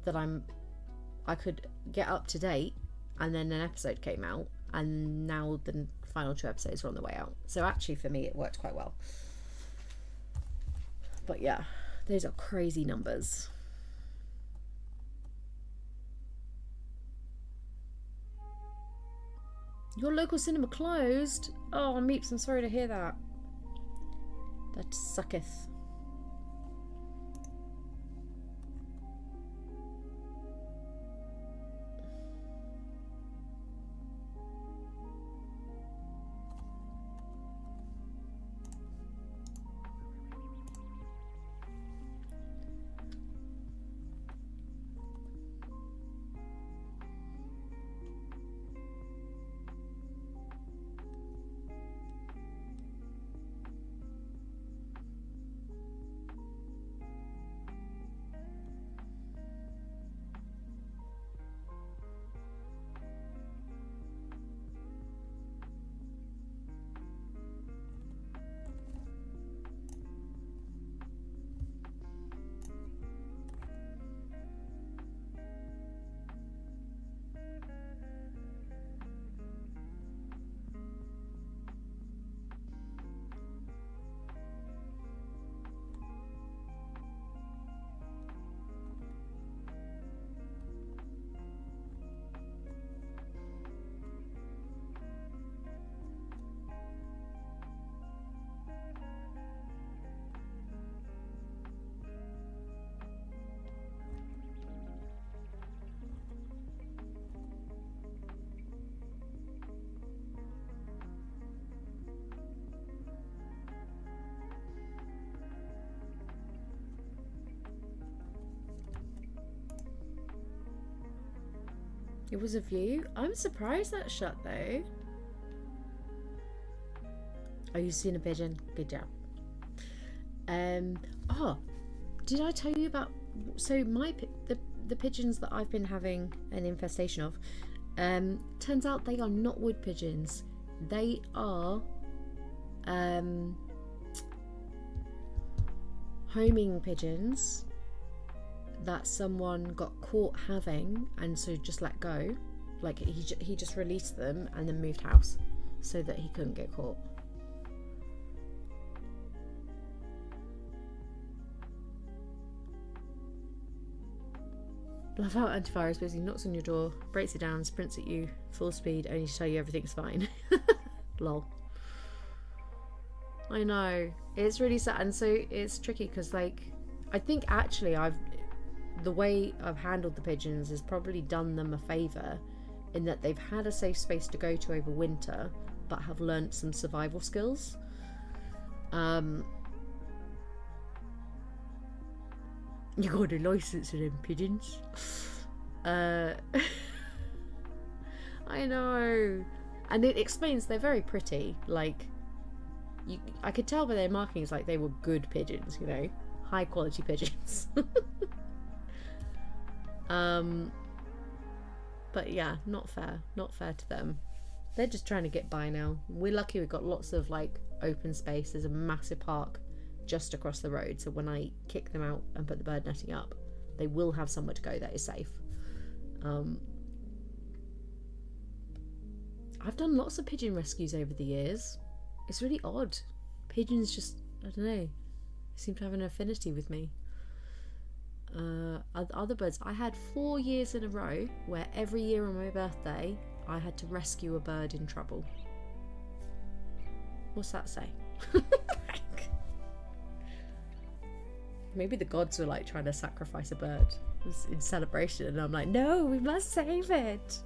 that I could get up to date, and then an episode came out, and now the final 2 episodes are on the way out. So actually for me it worked quite well. But yeah, those are crazy numbers. Your local cinema closed? Oh, Meeps, I'm sorry to hear that. That sucketh. It was a view. I'm surprised that shut though. Oh, you've seen a pigeon. Good job. Oh, did I tell you about? So the pigeons that I've been having an infestation of. Turns out they are not wood pigeons. They are homing pigeons that someone got caught having, and so just let go. Like he just released them and then moved house so that he couldn't get caught. Love how antivirus basically knocks on your door, breaks it down, sprints at you, full speed, only to tell you everything's fine. Lol. I know. It's really sad. And so it's tricky because, like, I think actually the way I've handled the pigeons has probably done them a favour in that they've had a safe space to go to over winter, but have learnt some survival skills. You got a license to them pigeons. I know. And it explains they're very pretty. Like, I could tell by their markings like they were good pigeons, you know, high quality pigeons. But yeah, not fair to them. They're just trying to get by now. We're lucky we've got lots of like open space. There's a massive park just across the road, so when I kick them out and put the bird netting up, they will have somewhere to go that is safe. I've done lots of pigeon rescues over the years. It's really odd. Pigeons just, I don't know, seem to have an affinity with me. Other birds, I had 4 years in a row where every year on my birthday I had to rescue a bird in trouble. What's that say? Maybe the gods were like trying to sacrifice a bird in celebration, and I'm like, no, we must save it.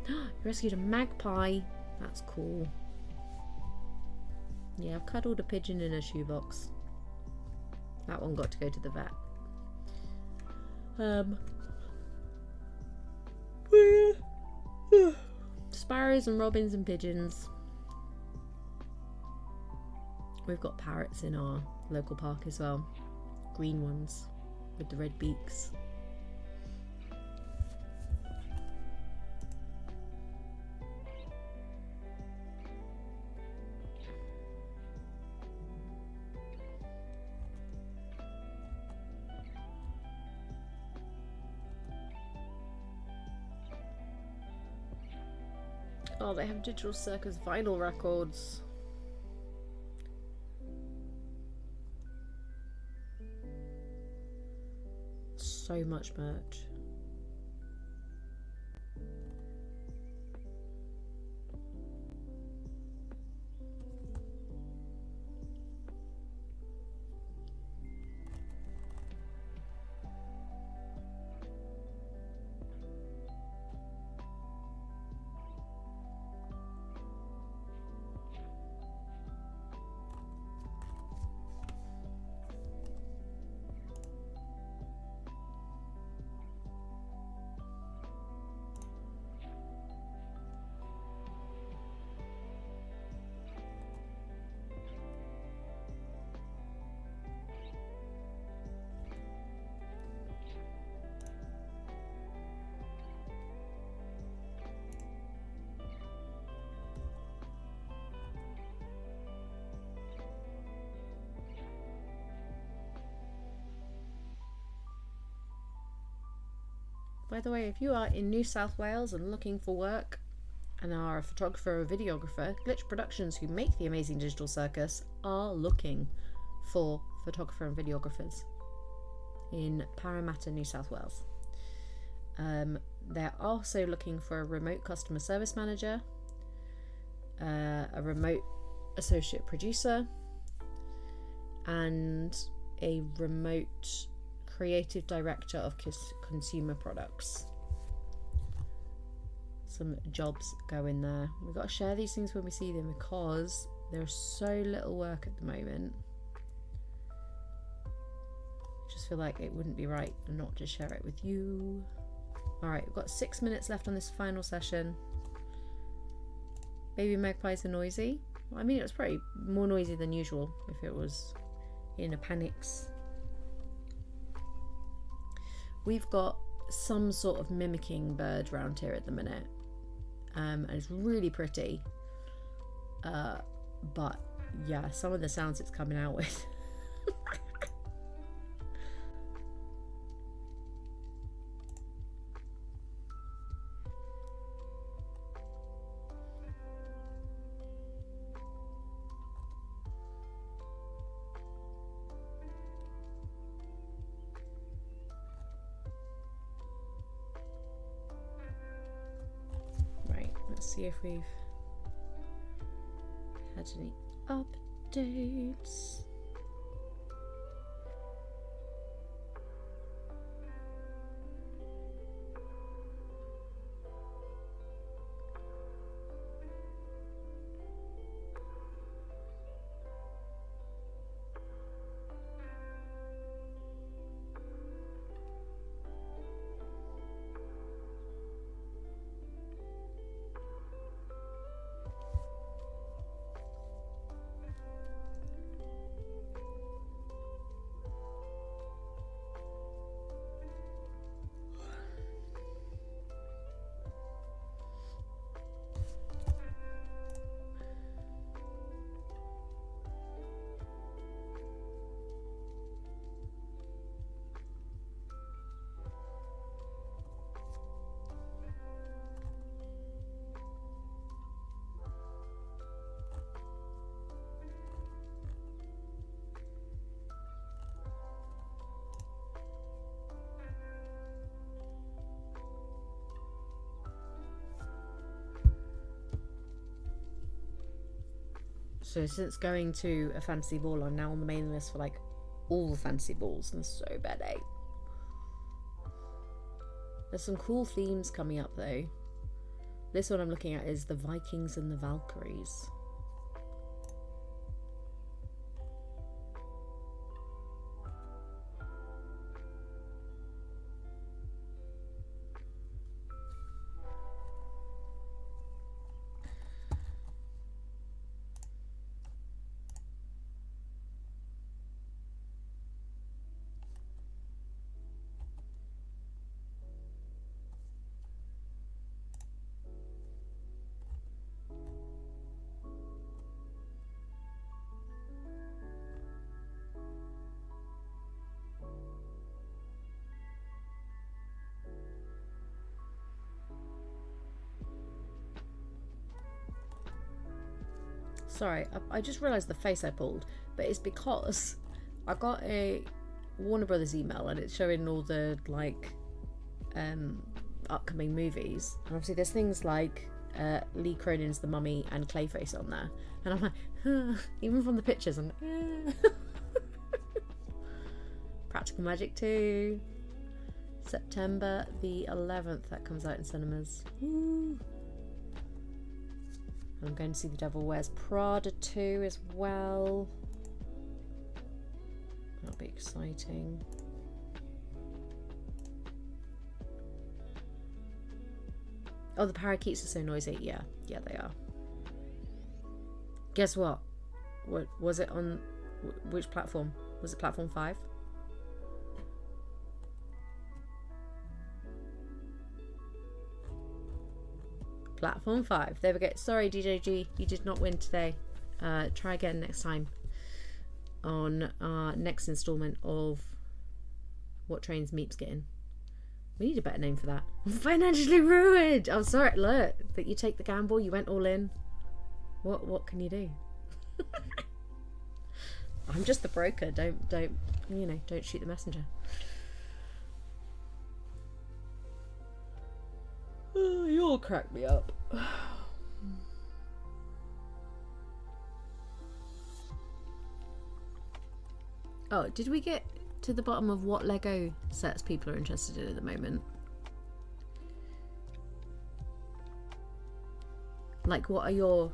You rescued a magpie. That's cool. Yeah, I've cuddled a pigeon in a shoebox. That one got to go to the vet. Sparrows and robins and pigeons. We've got parrots in our local park as well. Green ones with the red beaks. Oh, they have Digital Circus vinyl records. So much merch. By the way, if you are in New South Wales and looking for work and are a photographer or videographer, Glitch Productions, who make the amazing Digital Circus, are looking for photographer and videographers in Parramatta, New South Wales. They're also looking for a remote customer service manager, a remote associate producer, and a remote creative director of consumer products. Some jobs go in there. We've got to share these things when we see them because there's so little work at the moment. I just feel like it wouldn't be right not to share it with you. Alright, we've got 6 minutes left on this final session. Baby magpies are noisy. Well, I mean, it was probably more noisy than usual if it was in a panics. We've got some sort of mimicking bird around here at the minute, and it's really pretty, but yeah, some of the sounds it's coming out with. see if we've had any updates. So since going to a fantasy ball, I'm now on the mailing list for like all the fantasy balls, and so bad. There's some cool themes coming up though. This one I'm looking at is the Vikings and the Valkyries. Sorry, I just realised the face I pulled, but it's because I got a Warner Brothers email and it's showing all the like upcoming movies, and obviously there's things like Lee Cronin's The Mummy and Clayface on there, and I'm like, even from the pictures, I'm like, Practical Magic 2, September the 11th, that comes out in cinemas. Woo. I'm going to see The Devil Wears Prada 2 as well. That'll be exciting. Oh, the parakeets are so noisy. Yeah, they are. Guess what? What was it on? Which platform? Was it platform 5? Platform 5. There we go. Sorry, DJG, you did not win today. Try again next time on our next instalment of What Trains Meeps Getting. We need a better name for that. I'm financially ruined. I'm sorry. Look, that you take the gamble. You went all in. What can you do? I'm just the broker. Don't shoot the messenger. Oh, you all crack me up. Oh, did we get to the bottom of what Lego sets people are interested in at the moment? Like, what are your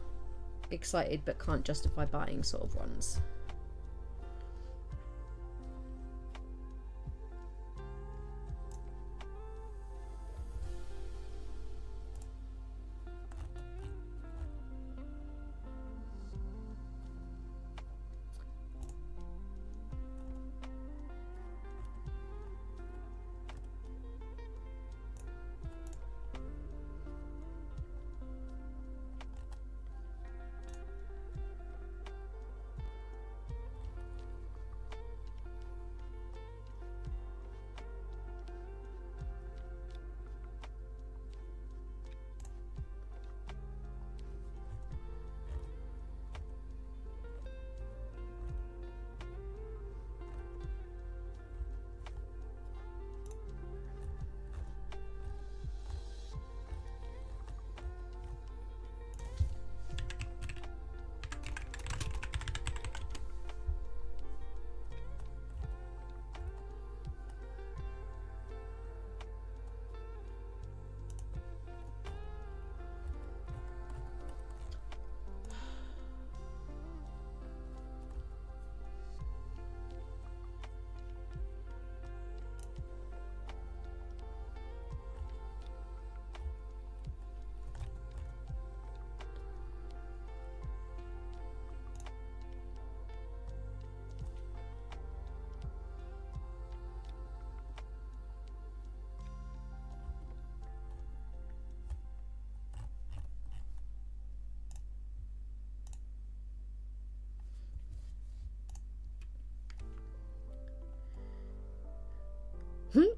excited but can't justify buying sort of ones?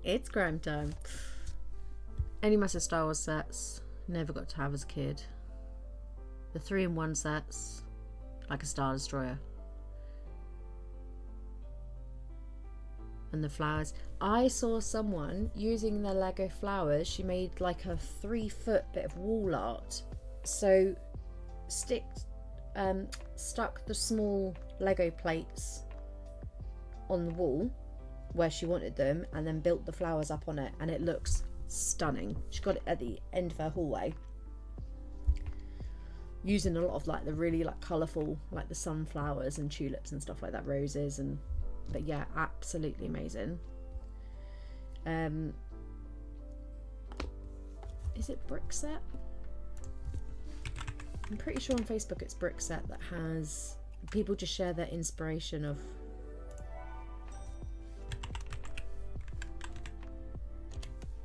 It's crime time. Any massive Star Wars sets, never got to have as a kid. The 3-in-1 sets, like a Star Destroyer. And the flowers. I saw someone using their Lego flowers. She made like a 3-foot bit of wall art. So stuck the small Lego plates on the wall where she wanted them, and then built the flowers up on it, and it looks stunning. She got it at the end of her hallway, using a lot of like the really like colourful, like the sunflowers and tulips and stuff like that, roses, and but yeah, absolutely amazing. Is it Brickset? I'm pretty sure on Facebook it's Brickset that has people just share their inspiration of.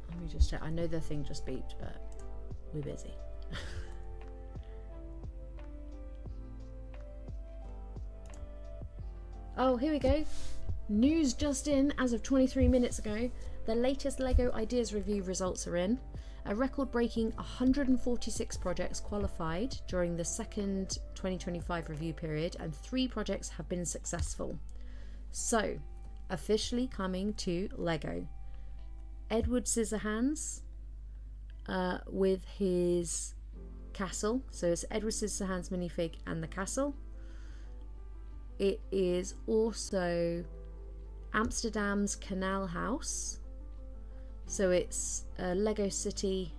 Let me just check. I know the thing just beeped, but we're busy. Oh, here we go. News just in as of 23 minutes ago. The latest LEGO Ideas Review results are in. A record-breaking 146 projects qualified during the second 2025 review period, and 3 projects have been successful. So, officially coming to LEGO. Edward Scissorhands with his castle. So it's Edward Scissorhands minifig and the castle. It is also Amsterdam's Canal House. So it's a Lego city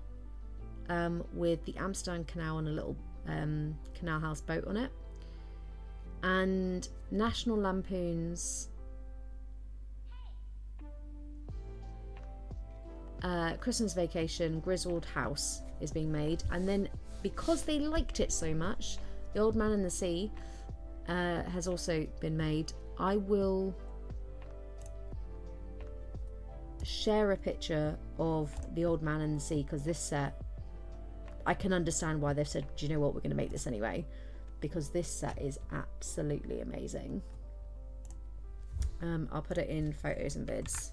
with the Amsterdam Canal and a little canal house boat on it. And National Lampoon's Christmas Vacation Griswold House is being made. And then because they liked it so much, The Old Man and the Sea has also been made. I will share a picture of The Old Man and the Sea, because this set, I can understand why they've said, do you know what, we're going to make this anyway, because this set is absolutely amazing. I'll put it in photos and vids.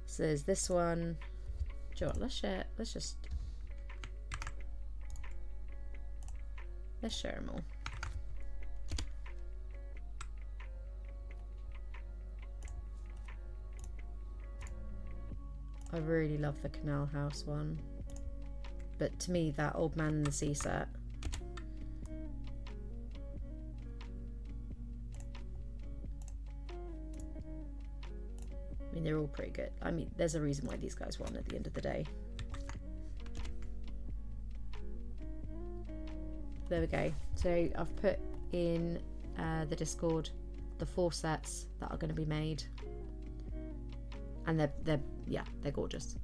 So there's this one. Do you know what, let's share, let's share them all. I really love the Canal House one, but to me that Old Man and the Sea set, I mean, they're all pretty good. I mean, there's a reason why these guys won at the end of the day. There we go. So I've put in the Discord the 4 sets that are going to be made, and they're gorgeous.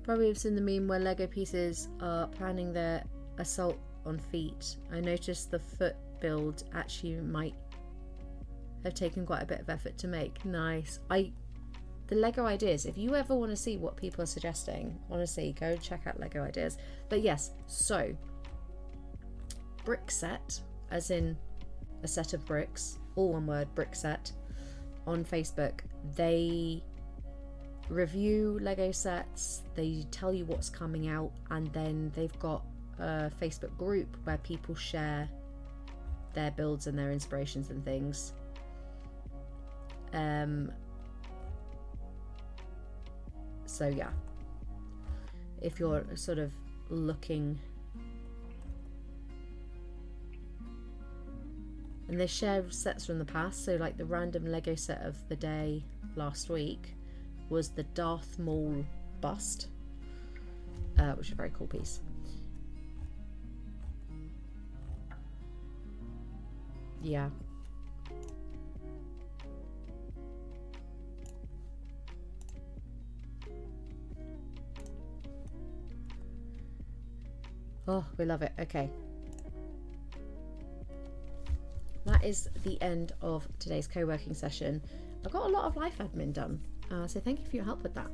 Probably have seen the meme where Lego pieces are planning their assault on feet. I noticed the foot build actually might have taken quite a bit of effort to make. Nice. The Lego Ideas, if you ever want to see what people are suggesting, honestly, go check out Lego Ideas. But yes, so brick set, as in a set of bricks, all one word, brick set, on Facebook. They review Lego sets, they tell you what's coming out, and then they've got a Facebook group where people share their builds and their inspirations and things. So yeah, if you're sort of looking, and they share sets from the past, so like the random Lego set of the day last week was the Darth Maul bust, which is a very cool piece. Yeah. Oh, we love it. Okay. That is the end of today's co-working session. I got a lot of life admin done. So thank you for your help with that.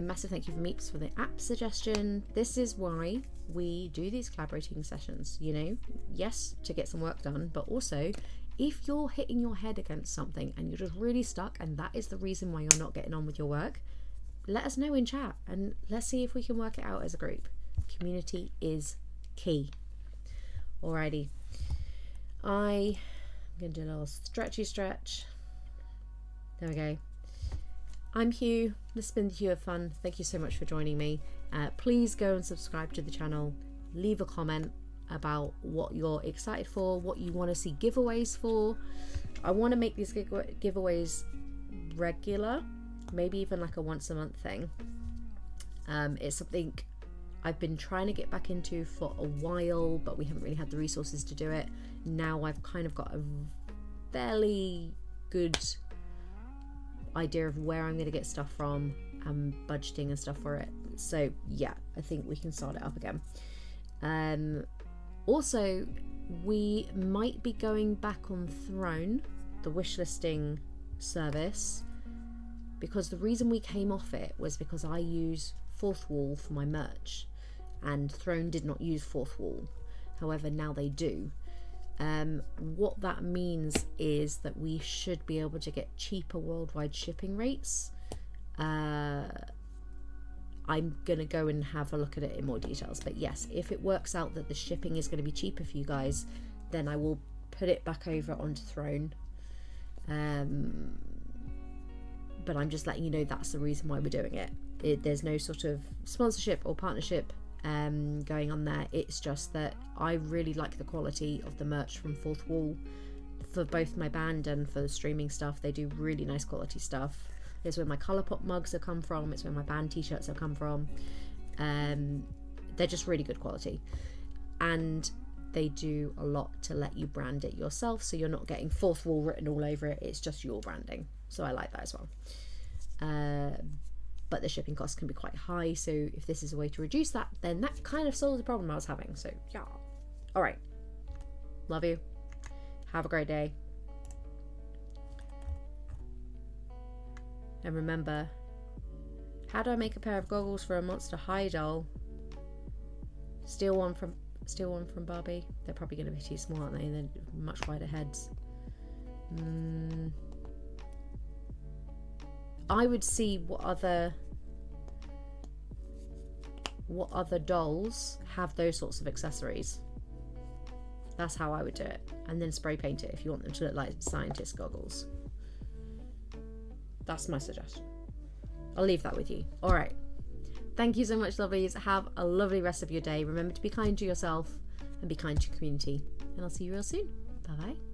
Massive thank you for Meeps for the app suggestion. This is why we do these collaborating sessions, you know, yes, to get some work done, but also if you're hitting your head against something and you're just really stuck and that is the reason why you're not getting on with your work, let us know in chat and let's see if we can work it out as a group. Community is key. Alrighty, I'm gonna do a little stretchy stretch. There we go. I'm Hugh. This has been the Hugh of Fun. Thank you so much for joining me. Please go and subscribe to the channel. Leave a comment about what you're excited for, what you want to see giveaways for. I want to make these giveaways regular, maybe even like a once a month thing. It's something I've been trying to get back into for a while, but we haven't really had the resources to do it. Now I've kind of got a fairly good idea of where I'm going to get stuff from and budgeting and stuff for it. So yeah, I think we can start it up again. Also, we might be going back on Throne, the wishlisting service, because the reason we came off it was because I use Fourth Wall for my merch and Throne did not use Fourth Wall. However, now they do. What that means is that we should be able to get cheaper worldwide shipping rates. I'm gonna go and have a look at it in more details, but yes, if it works out that the shipping is going to be cheaper for you guys, then I will put it back over onto Throne. But I'm just letting you know that's the reason why we're doing it. There's no sort of sponsorship or partnership going on there. It's just that I really like the quality of the merch from Fourth Wall for both my band and for the streaming stuff. They do really nice quality stuff. It's where my Colourpop mugs have come from, it's where my band t-shirts have come from. They're just really good quality and they do a lot to let you brand it yourself, so you're not getting Fourth Wall written all over it, it's just your branding, so I like that as well. But the shipping costs can be quite high, so if this is a way to reduce that, then that kind of solves the problem I was having. So yeah, all right, love you, have a great day, and remember, how do I make a pair of goggles for a Monster High doll? Steal one from Barbie. They're probably going to be too small, aren't they? They're much wider heads. I would see what other dolls have those sorts of accessories. That's how I would do it, and then spray paint it if you want them to look like scientist goggles. That's my suggestion. I'll leave that with you. All right. Thank you so much, lovelies. Have a lovely rest of your day. Remember to be kind to yourself and be kind to your community. And I'll see you real soon. Bye-bye.